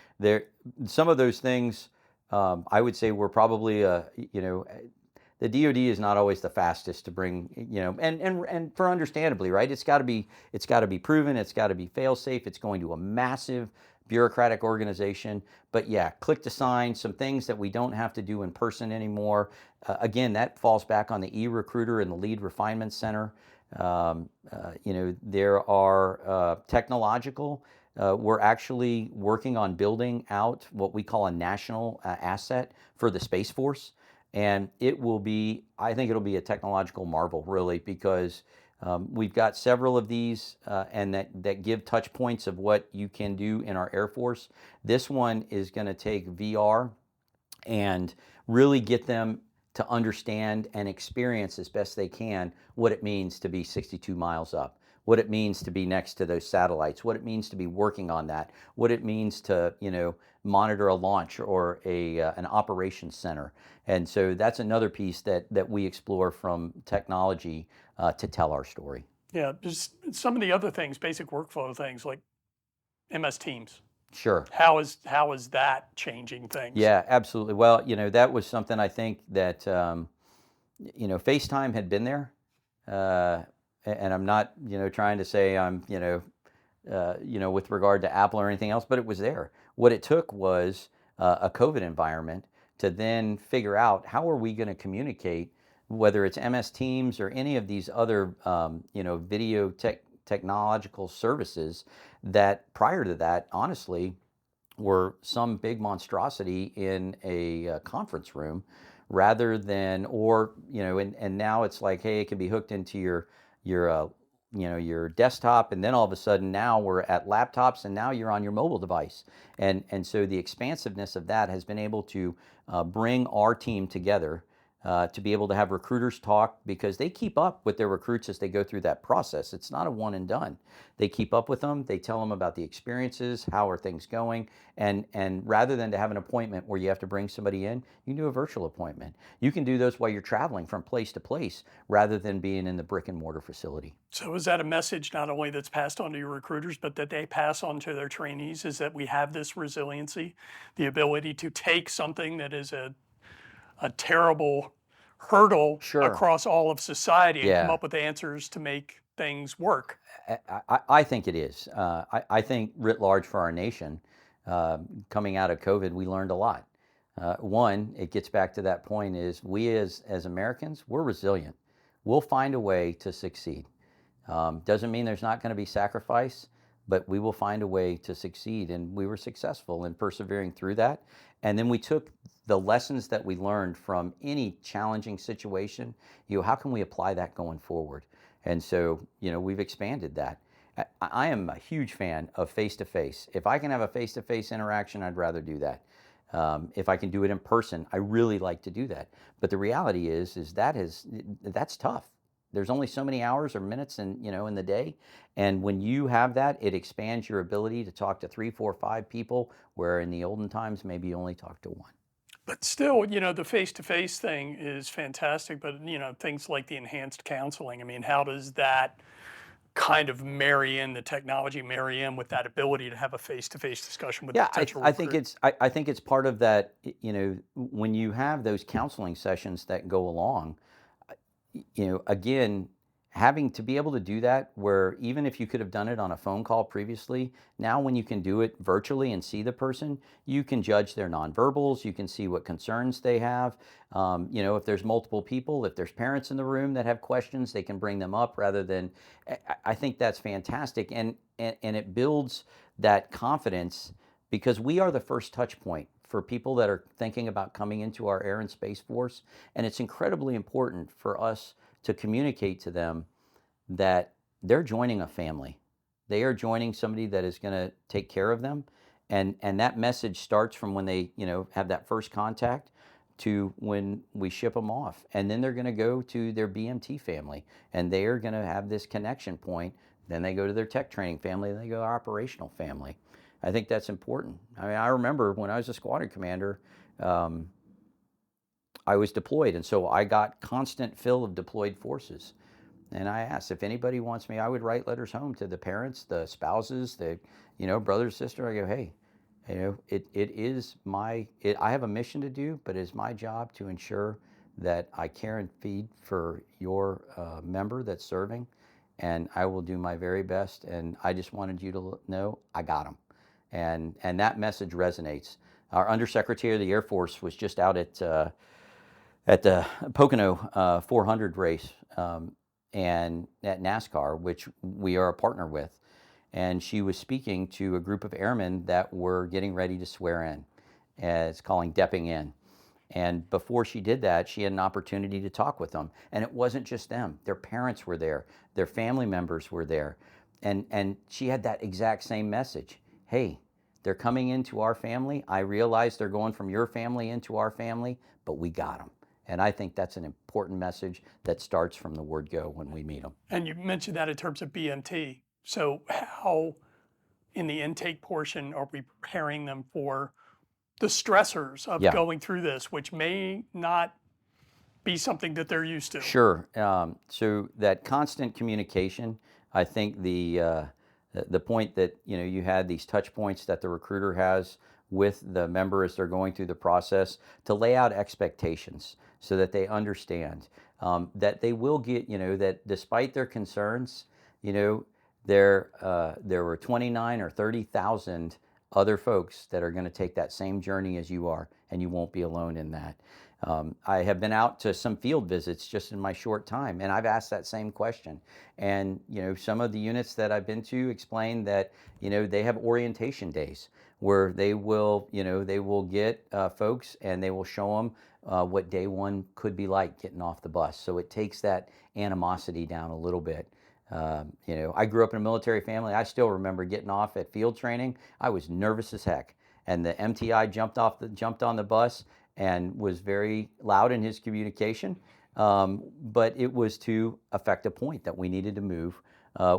some of those things. I would say we're probably the DoD is not always the fastest to bring, and for understandably, right? It's got to be proven. It's got to be fail safe. It's going to a massive bureaucratic organization. But yeah, click to sign, some things that we don't have to do in person anymore. Again, that falls back on the e-recruiter and the lead refinement center. There are technological. We're actually working on building out what we call a national asset for the Space Force. And I think it'll be a technological marvel, really, because We've got several of these and that give touch points of what you can do in our Air Force. This one is going to take VR and really get them to understand and experience as best they can what it means to be 62 miles up, what it means to be next to those satellites, what it means to be working on that, what it means to, monitor a launch or an operations center. And so that's another piece that we explore from technology to tell our story. Yeah, just some of the other things, basic workflow things like MS Teams. Sure. How is that changing things? Yeah, absolutely. Well, that was something I think that, FaceTime had been there. And I'm not, trying to say I'm, with regard to Apple or anything else, but it was there. What it took was a COVID environment to then figure out how are we going to communicate, whether it's MS Teams or any of these other, video technological services that prior to that, honestly, were some big monstrosity in a conference room rather than, or, and now it's like, hey, it can be hooked into your your desktop, and then all of a sudden now we're at laptops, and now you're on your mobile device, and so the expansiveness of that has been able to bring our team together to be able to have recruiters talk, because they keep up with their recruits as they go through that process. It's not a one and done. They keep up with them. They tell them about the experiences, how are things going, and rather than to have an appointment where you have to bring somebody in, you can do a virtual appointment. You can do those while you're traveling from place to place rather than being in the brick and mortar facility. So is that a message not only that's passed on to your recruiters, but that they pass on to their trainees, is that we have this resiliency, the ability to take something that is a terrible hurdle Sure. across all of society and come Yeah. up with answers to make things work? I think it is. I think writ large for our nation, coming out of COVID, we learned a lot. One, it gets back to that point is we as Americans, we're resilient. We'll find a way to succeed. Doesn't mean there's not going to be sacrifice, but we will find a way to succeed. And we were successful in persevering through that. And then we took the lessons that we learned from any challenging situation, how can we apply that going forward? And so, we've expanded that. I am a huge fan of face-to-face. If I can have a face-to-face interaction, I'd rather do that. If I can do it in person, I really like to do that. But the reality is that's tough. There's only so many hours or minutes in the day. And when you have that, it expands your ability to talk to 3, 4, 5 people, where in the olden times, maybe you only talk to one. But still, the face-to-face thing is fantastic, but, things like the enhanced counseling, I mean, how does that kind of marry in the technology, marry in with that ability to have a face-to-face discussion with Yeah, potential I think recruit? I think it's part of that, when you have those counseling sessions that go along, again, having to be able to do that, where even if you could have done it on a phone call previously, now when you can do it virtually and see the person, you can judge their nonverbals, you can see what concerns they have. If there's multiple people, if there's parents in the room that have questions, they can bring them up rather than, I think that's fantastic. And it builds that confidence, because we are the first touch point for people that are thinking about coming into our Air and Space Force. And it's incredibly important for us to communicate to them that they're joining a family. They are joining somebody that is going to take care of them. And that message starts from when they, have that first contact to when we ship them off. And then they're going to go to their BMT family, and they are going to have this connection point. Then they go to their tech training family, and they go to our operational family. I think that's important. I mean, I remember when I was a squadron commander, I was deployed, and so I got constant fill of deployed forces. And I asked if anybody wants me, I would write letters home to the parents, the spouses, the, brother, sister. I go, hey, it is I have a mission to do, but it's my job to ensure that I care and feed for your member that's serving, and I will do my very best. And I just wanted you to know I got them, and that message resonates. Our Undersecretary of the Air Force was just out at the Pocono 400 race, and at NASCAR, which we are a partner with. And she was speaking to a group of airmen that were getting ready to swear in. It's calling Depping In. And before she did that, she had an opportunity to talk with them. And it wasn't just them. Their parents were there. Their family members were there. And she had that exact same message. Hey, they're coming into our family. I realize they're going from your family into our family, but we got them. And I think that's an important message that starts from the word go when we meet them. And you mentioned that in terms of BMT. So how, in the intake portion, are we preparing them for the stressors of Yeah. going through this, which may not be something that they're used to? Sure. So that constant communication, I think the point that you had these touch points that the recruiter has with the member as they're going through the process to lay out expectations so that they understand that they will get, that despite their concerns, there were 29 or 30,000 other folks that are going to take that same journey as you are, and you won't be alone in that. I have been out to some field visits just in my short time, and I've asked that same question. And some of the units that I've been to explain that they have orientation days where they will get folks and they will show them what day one could be like getting off the bus. So it takes that animosity down a little bit. I grew up in a military family. I still remember getting off at field training. I was nervous as heck, and the MTI jumped on the bus and was very loud in his communication. But it was to affect a point that we needed to move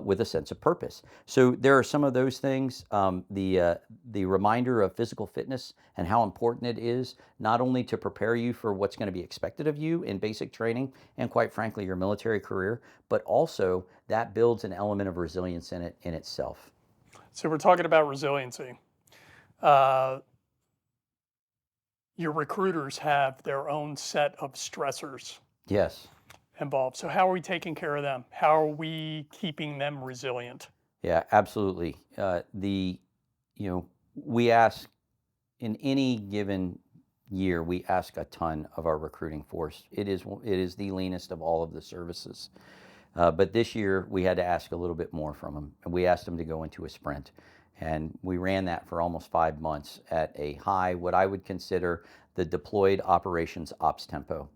with a sense of purpose. So there are some of those things. The reminder of physical fitness and how important it is, not only to prepare you for what's going to be expected of you in basic training and, quite frankly, your military career, but also that builds an element of resilience in itself. So we're talking about resiliency. Your recruiters have their own set of stressors Yes. involved. So how are we taking care of them? How are we keeping them resilient? Yeah, absolutely. We ask in any given year, we ask a ton of our recruiting force. It is the leanest of all of the services. But this year we had to ask a little bit more from them. And we asked them to go into a sprint. And we ran that for almost 5 months at a high, what I would consider the deployed operations ops tempo.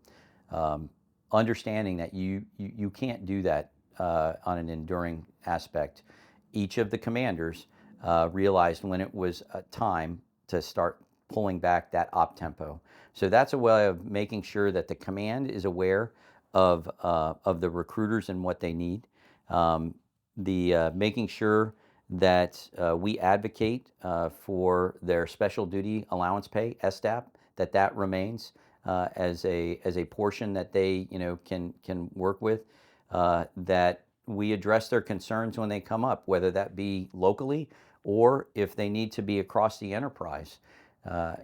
Understanding that you can't do that on an enduring aspect. Each of the commanders realized when it was time to start pulling back that op tempo. So that's a way of making sure that the command is aware of the recruiters and what they need. Making sure that we advocate for their special duty allowance pay, SDAP, that remains as a portion that they can work with. That we address their concerns when they come up, whether that be locally or if they need to be across the enterprise. I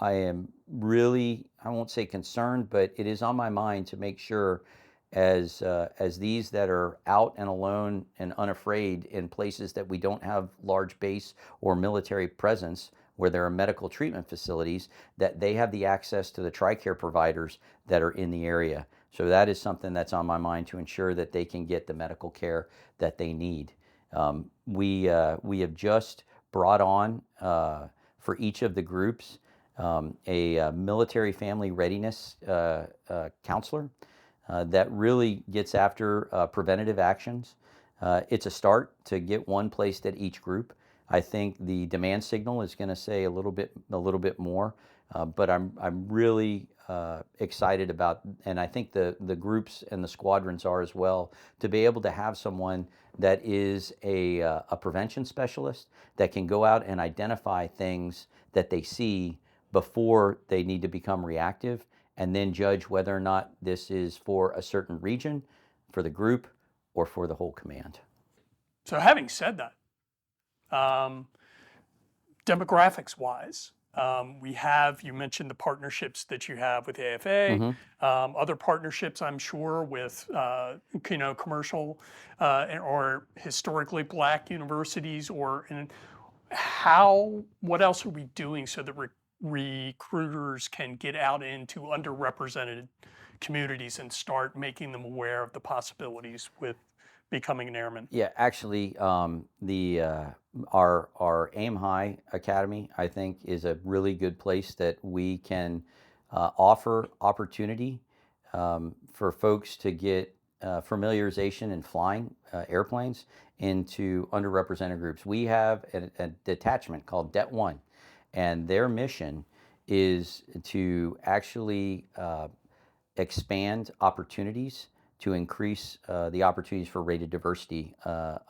am really, I won't say concerned, but it is on my mind to make sure as these that are out and alone and unafraid in places that we don't have large base or military presence, where there are medical treatment facilities, that they have the access to the TRICARE providers that are in the area. So that is something that's on my mind, to ensure that they can get the medical care that they need. We have just brought on for each of the groups a military family readiness counselor that really gets after preventative actions. It's a start to get one placed at each group. I think the demand signal is going to say a little bit more, but I'm really excited about, and I think the groups and the squadrons are as well, to be able to have someone that is a prevention specialist that can go out and identify things that they see before they need to become reactive, and then judge whether or not this is for a certain region, for the group, or for the whole command. So having said that, demographics-wise, you mentioned the partnerships that you have with AFA, other partnerships, I'm sure, with commercial or historically Black universities, what else are we doing so that recruiters can get out into underrepresented communities and start making them aware of the possibilities with becoming an airman? Yeah, actually, our Aim High Academy, I think, is a really good place that we can offer opportunity for folks to get familiarization in flying airplanes into underrepresented groups. We have a detachment called Det 1, and their mission is to actually expand opportunities to increase the opportunities for rated diversity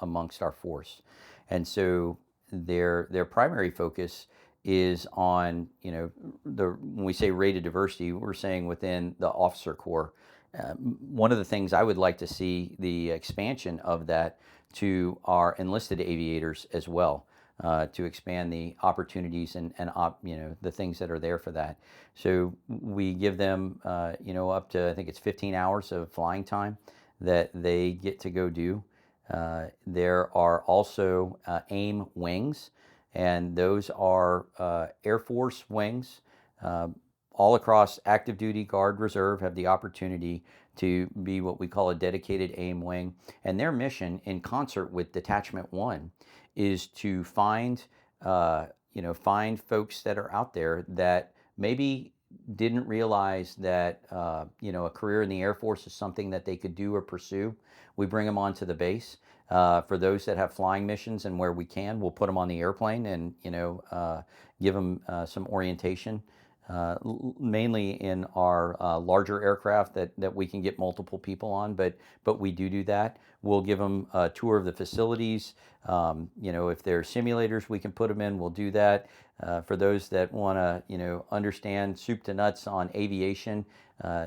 amongst our force. And so their primary focus is on, when we say rated diversity, we're saying within the officer corps. One of the things I would like to see the expansion of that to our enlisted aviators as well, to expand the opportunities and the things that are there for that. So we give them up to, I think it's 15 hours of flying time that they get to go do. There are also AIM wings, and those are Air Force wings. All across active duty, Guard, Reserve have the opportunity to be what we call a dedicated AIM wing. And their mission, in concert with Detachment 1, is to find folks that are out there that maybe didn't realize that a career in the Air Force is something that they could do or pursue. We bring them onto the base. For those that have flying missions, and where we can, we'll put them on the airplane and give them some orientation. Mainly in our larger aircraft that we can get multiple people on, but we do that. We'll give them a tour of the facilities. If there are simulators we can put them in, we'll do that. For those that want to understand soup to nuts on aviation,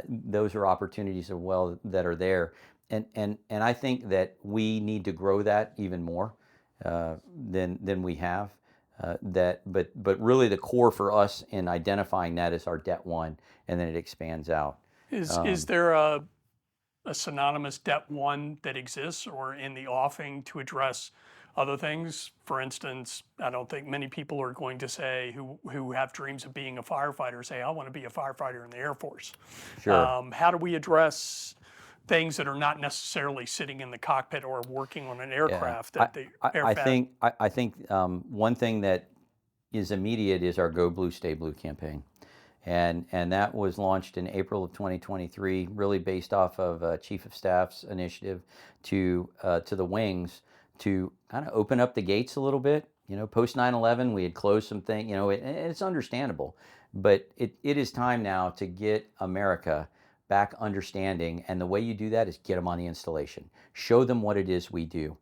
those are opportunities as well that are there. And I think that we need to grow that even more than we have. But really the core for us in identifying that is our Det 1, and then it expands out. Is there a synonymous Det 1 that exists or in the offing to address other things? For instance, I don't think many people are going to say who have dreams of being a firefighter say, I want to be a firefighter in the Air Force. Sure. How do we address things that are not necessarily sitting in the cockpit or working on an aircraft at the airfab? I think one thing that is immediate is our Go Blue, Stay Blue campaign. And that was launched in April of 2023, really based off of Chief of Staff's initiative to the wings to kind of open up the gates a little bit. Post 9/11, we had closed some things, and it's understandable. But it is time now to get America back understanding. And the way you do that is get them on the installation. Show them what it is we do.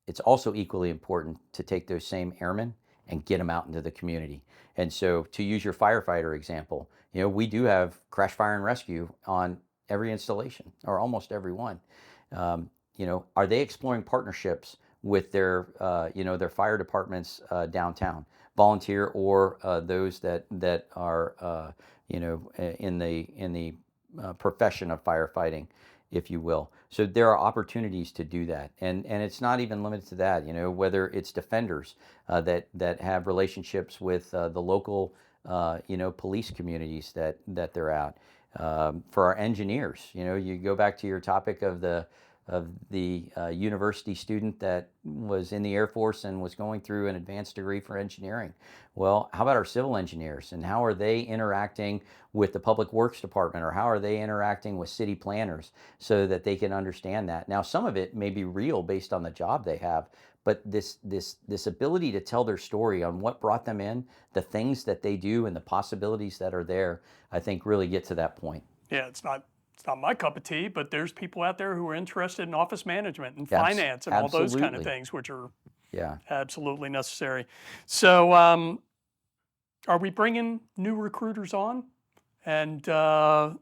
It's also equally important to take those same airmen and get them out into the community. And so, to use your firefighter example, we do have crash, fire, and rescue on every installation, or almost every one. Are they exploring partnerships with their fire departments downtown, volunteer, or those that are in the profession of firefighting, if you will? So there are opportunities to do that, and it's not even limited to that. Whether it's defenders that have relationships with the local police communities that they're out. For our engineers, you go back to your topic of the university student that was in the Air Force and was going through an advanced degree for engineering. Well, how about our civil engineers, and how are they interacting with the Public Works Department, or how are they interacting with city planners so that they can understand that? Now, some of it may be real based on the job they have, but this ability to tell their story on what brought them in, the things that they do, and the possibilities that are there, I think really get to that point. Yeah, it's not my cup of tea, but there's people out there who are interested in office management and Yes, finance and all those kind of absolutely. things, which are Yeah. absolutely necessary. So, are we bringing new recruiters on? And what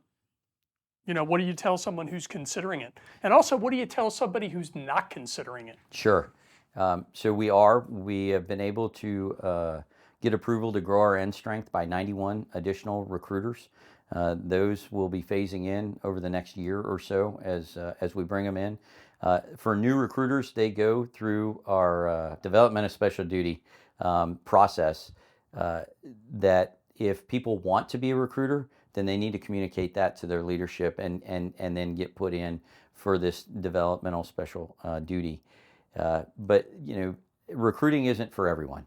do you tell someone who's considering it? And also, what do you tell somebody who's not considering it? Sure. So we have been able to get approval to grow our end strength by 91 additional recruiters. Those will be phasing in over the next year or so as we bring them in. For new recruiters, they go through our development of special duty process. That if people want to be a recruiter, then they need to communicate that to their leadership and then get put in for this developmental special duty. But recruiting isn't for everyone.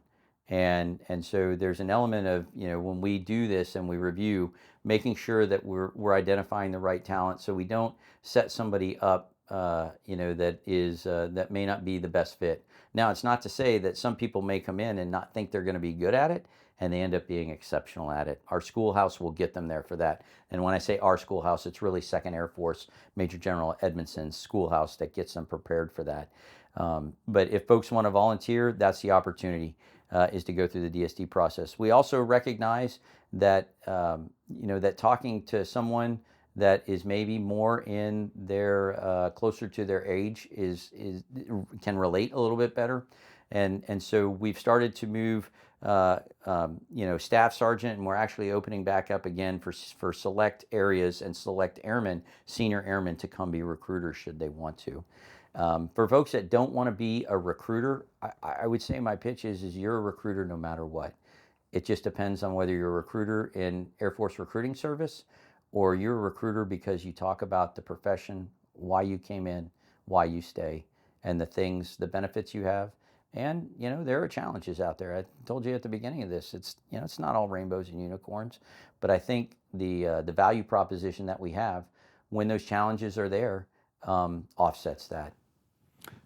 And so there's an element of, when we do this and we review, making sure that we're identifying the right talent, so we don't set somebody up that may not be the best fit. Now, it's not to say that some people may come in and not think they're going to be good at it, and they end up being exceptional at it. Our schoolhouse will get them there for that. And when I say our schoolhouse, it's really 2nd Air Force Major General Edmondson's schoolhouse that gets them prepared for that. But if folks want to volunteer, that's the opportunity, is to go through the DSD process. We also recognize that that talking to someone that is maybe more in their closer to their age can relate a little bit better, and so we've started to move staff sergeant, and we're actually opening back up again for select areas and select airmen, senior airmen, to come be recruiters should they want to. For folks that don't want to be a recruiter, I would say my pitch is you're a recruiter no matter what. It just depends on whether you're a recruiter in Air Force Recruiting Service, or you're a recruiter because you talk about the profession, why you came in, why you stay, and the benefits you have. And there are challenges out there. I told you at the beginning of this, it's not all rainbows and unicorns, but I think the value proposition that we have when those challenges are there offsets that.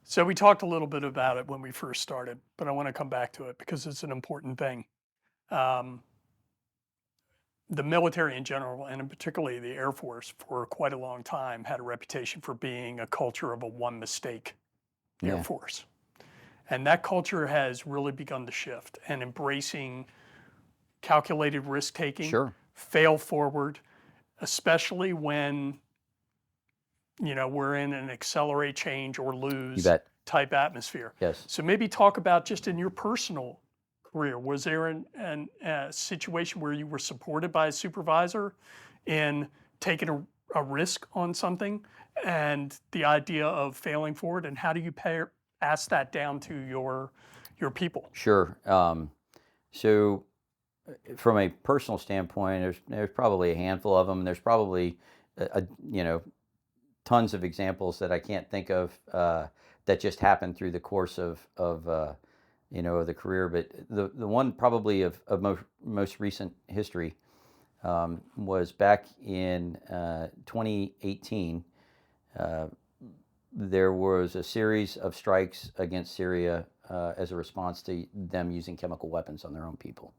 So we talked a little bit about it when we first started, but I want to come back to it because it's an important thing. The military in general, and particularly the Air Force, for quite a long time had a reputation for being a culture of a one mistake Air Force. And that culture has really begun to shift, and embracing calculated risk taking, fail forward, especially when we're in an accelerate, change, or lose type atmosphere. Yes. So maybe talk about, just in your personal career, was there a situation where you were supported by a supervisor in taking a risk on something, and the idea of failing forward, and how do you pass that down to your people? Sure. So from a personal standpoint, there's probably a handful of them. There's probably tons of examples that I can't think of that just happened through the course of the career. But the one probably of most recent history was back in 2018. There was a series of strikes against Syria as a response to them using chemical weapons on their own people.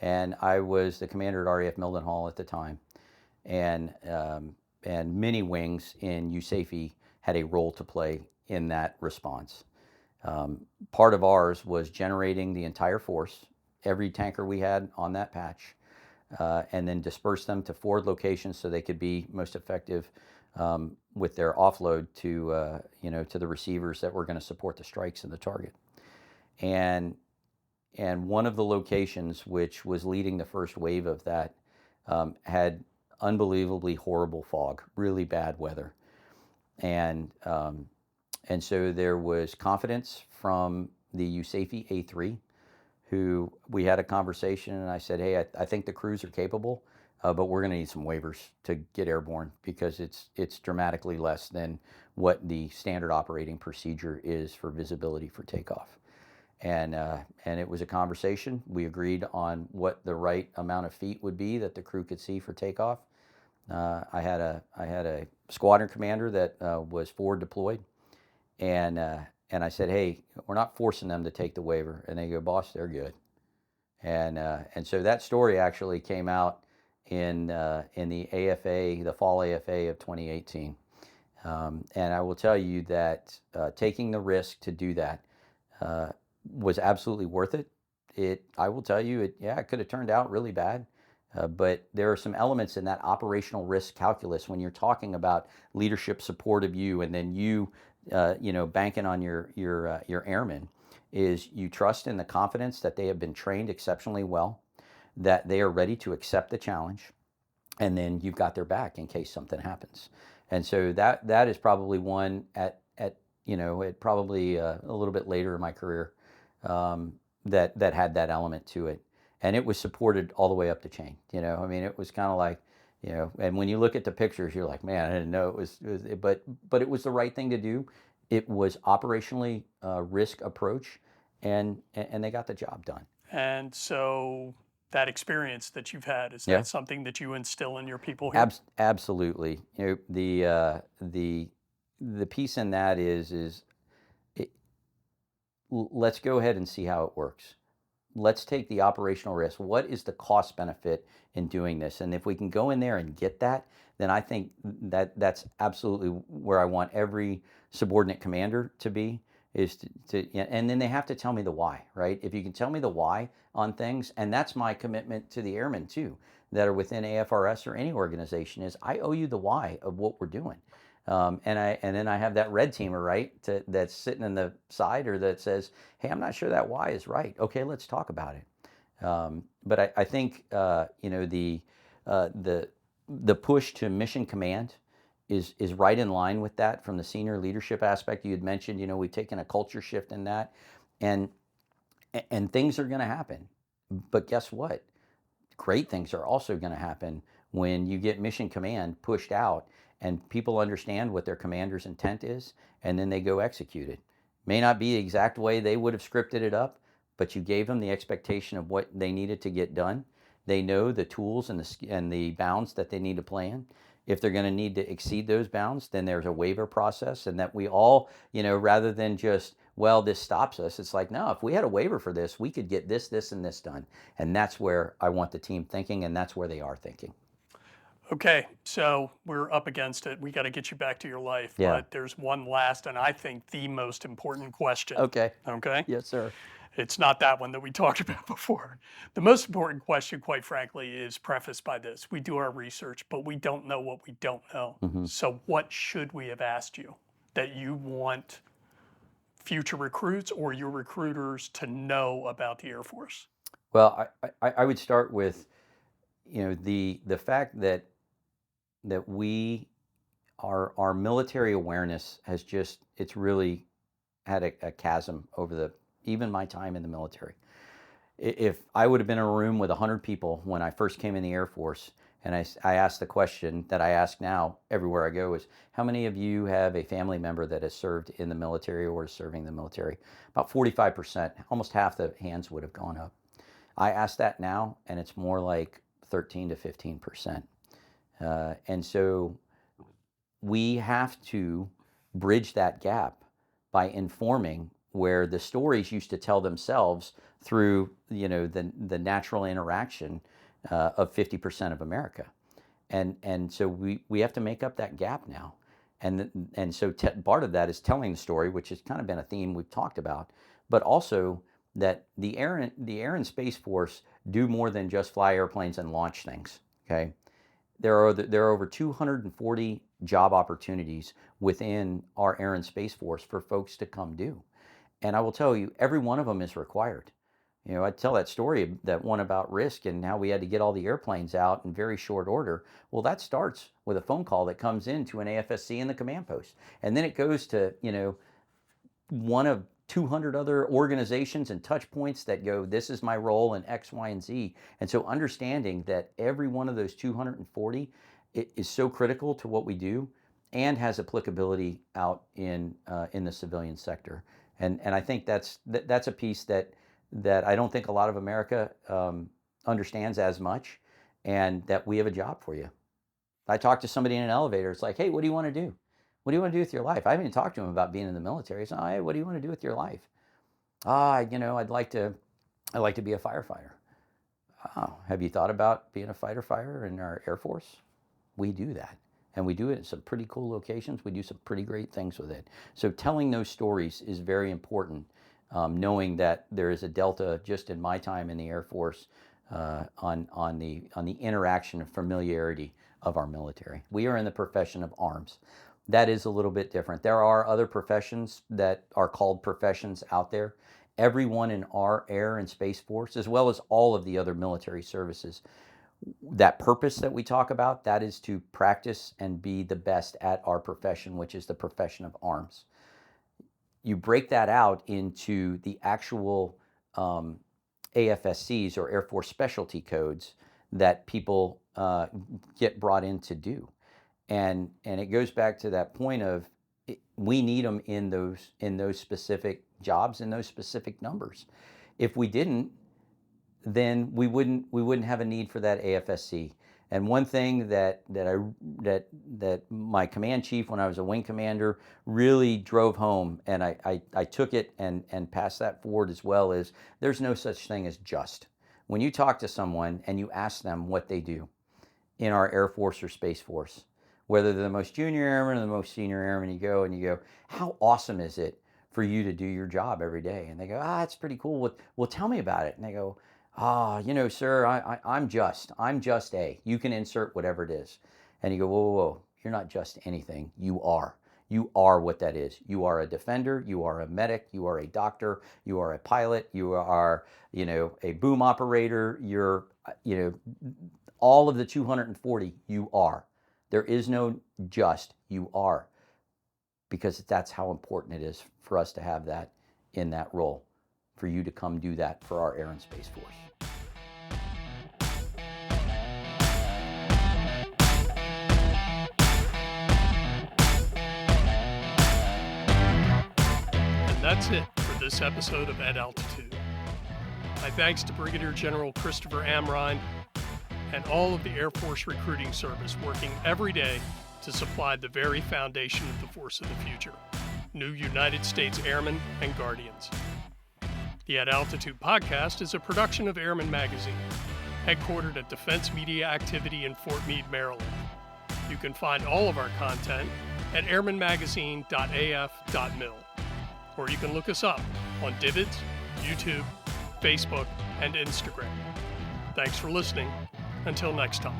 And I was the commander at RAF Mildenhall at the time. And many wings in USAFE had a role to play in that response. Part of ours was generating the entire force, every tanker we had on that patch, and then disperse them to forward locations so they could be most effective with their offload to the receivers that were going to support the strikes and the target. And one of the locations, which was leading the first wave of that, had unbelievably horrible fog, really bad weather. And so there was confidence from the USAFE A3, who we had a conversation, and I said, hey, I think the crews are capable, but we're going to need some waivers to get airborne, because it's dramatically less than what the standard operating procedure is for visibility for takeoff. And it was a conversation. We agreed on what the right amount of feet would be that the crew could see for takeoff. I had a squadron commander that was forward deployed, and I said, hey, we're not forcing them to take the waiver. And they go, boss, they're good. And so that story actually came out in the AFA, the fall AFA of 2018. And I will tell you that taking the risk to do that was absolutely worth it. I will tell you, it could have turned out really bad. But there are some elements in that operational risk calculus when you're talking about leadership support of you, and then you banking on your airmen, is you trust in the confidence that they have been trained exceptionally well, that they are ready to accept the challenge, and then you've got their back in case something happens. And so that is probably one at probably a little bit later in my career that had that element to it. And it was supported all the way up the chain. It was kind of like, You know, and when you look at the pictures, you're like, man, I didn't know but it was the right thing to do. It was operationally risk approach, and they got the job done. And so that experience that you've had, is Yeah, that something that you instill in your people here? absolutely. You know, the piece in that is it, let's go ahead and see how it works. Let's take the operational risk. What is the cost benefit in doing this? And if we can go in there and get that, then I think that's absolutely where I want every subordinate commander to be, is and then they have to tell me the why, right? If you can tell me the why on things, and that's my commitment to the airmen too, that are within AFRS or any organization, is I owe you the why of what we're doing. And then I have that red teamer, right, that's sitting in the side, or that says, hey, I'm not sure that why is right. Okay, let's talk about it. But I think you know, the push to mission command is right in line with that from the senior leadership aspect. You had mentioned, you know, we've taken a culture shift in that, and and things are going to happen. But guess what? Great things are also going to happen when you get mission command pushed out and people understand what their commander's intent is, and then they go execute it. May not be the exact way they would have scripted it up, but you gave them the expectation of what they needed to get done. They know the tools and the bounds that they need to plan. If they're going to need to exceed those bounds, then there's a waiver process, and that we all, you know, rather than just, well, this stops us, it's like, no, if we had a waiver for this, we could get this, this, and this done. And that's where I want the team thinking, and that's where they are thinking. Okay, so we're up against it. We got to get you back to your life, Yeah. but there's one last, and I think the most important question. Okay. Okay? Yes, sir. It's not that one that we talked about before. The most important question, quite frankly, is prefaced by this. We do our research, but we don't know what we don't know. Mm-hmm. So, what should we have asked you that you want future recruits or your recruiters to know about the Air Force? Well, I would start with, you know, the fact that we our military awareness has just, it's really had a chasm over the, even my time in the military. If I would have been in a room with 100 people when I first came in the Air Force, and I asked the question that I ask now everywhere I go, is how many of you have a family member that has served in the military or is serving the military? About 45%, almost half the hands would have gone up. I ask that now, and it's more like 13 to 15%. And so we have to bridge that gap by informing where the stories used to tell themselves through, you know, the natural interaction of 50% of America. And so we have to make up that gap now. And so part of that is telling the story, which has kind of been a theme we've talked about, but also that the Air and Space Force do more than just fly airplanes and launch things. Okay, there are over 240 job opportunities within our Air and Space Force for folks to come do. And I will tell you, every one of them is required. You know, I tell that story, that one about risk and how we had to get all the airplanes out in very short order. Well, that starts with a phone call that comes in to an AFSC in the command post. And then it goes to, you know, one of 200 other organizations and touch points that go, this is my role in X, Y, and Z. And so understanding that every one of those 240 is so critical to what we do and has applicability out in the civilian sector. And I think that's a piece that I don't think a lot of America understands as much, and that we have a job for you. I talked to somebody in an elevator. It's like, hey, what do you want to do? What do you want to do with your life? I haven't even talked to him about being in the military. So, hey, what do you want to do with your life? You know, I'd like to be a firefighter. Oh, have you thought about being a fighter in our Air Force? We do that. And we do it in some pretty cool locations. We do some pretty great things with it. So telling those stories is very important, knowing that there is a delta just in my time in the Air Force on the interaction and familiarity of our military. We are in the profession of arms. That is a little bit different. There are other professions that are called professions out there. Everyone in our Air and Space Force, as well as all of the other military services, that purpose that we talk about, that is to practice and be the best at our profession, which is the profession of arms. You break that out into the actual AFSCs, or Air Force Specialty Codes, that people get brought in to do. And it goes back to that point of we need them in those specific jobs, in those specific numbers. If we didn't, then we wouldn't have a need for that AFSC. And one thing that my command chief, when I was a wing commander, really drove home, and I took it and passed that forward as well, is there's no such thing as just. When you talk to someone and you ask them what they do in our Air Force or Space Force, whether they're the most junior airman or the most senior airman, you go, how awesome is it for you to do your job every day? And they go, it's pretty cool. Well, tell me about it. And they go, sir, I'm just A. You can insert whatever it is. And you go, whoa, you're not just anything. You are. You are what that is. You are a defender. You are a medic. You are a doctor. You are a pilot. You are, a boom operator. You're, all of the 240, you are. There is no just, you are. Because that's how important it is for us to have that in that role, for you to come do that for our Air and Space Force. And that's it for this episode of At Altitude. My thanks to Brigadier General Christopher Amrhein and all of the Air Force Recruiting Service working every day to supply the very foundation of the force of the future, new United States Airmen and Guardians. The At Altitude podcast is a production of Airman Magazine, headquartered at Defense Media Activity in Fort Meade, Maryland. You can find all of our content at airmanmagazine.af.mil, or you can look us up on Divots, YouTube, Facebook, and Instagram. Thanks for listening. Until next time.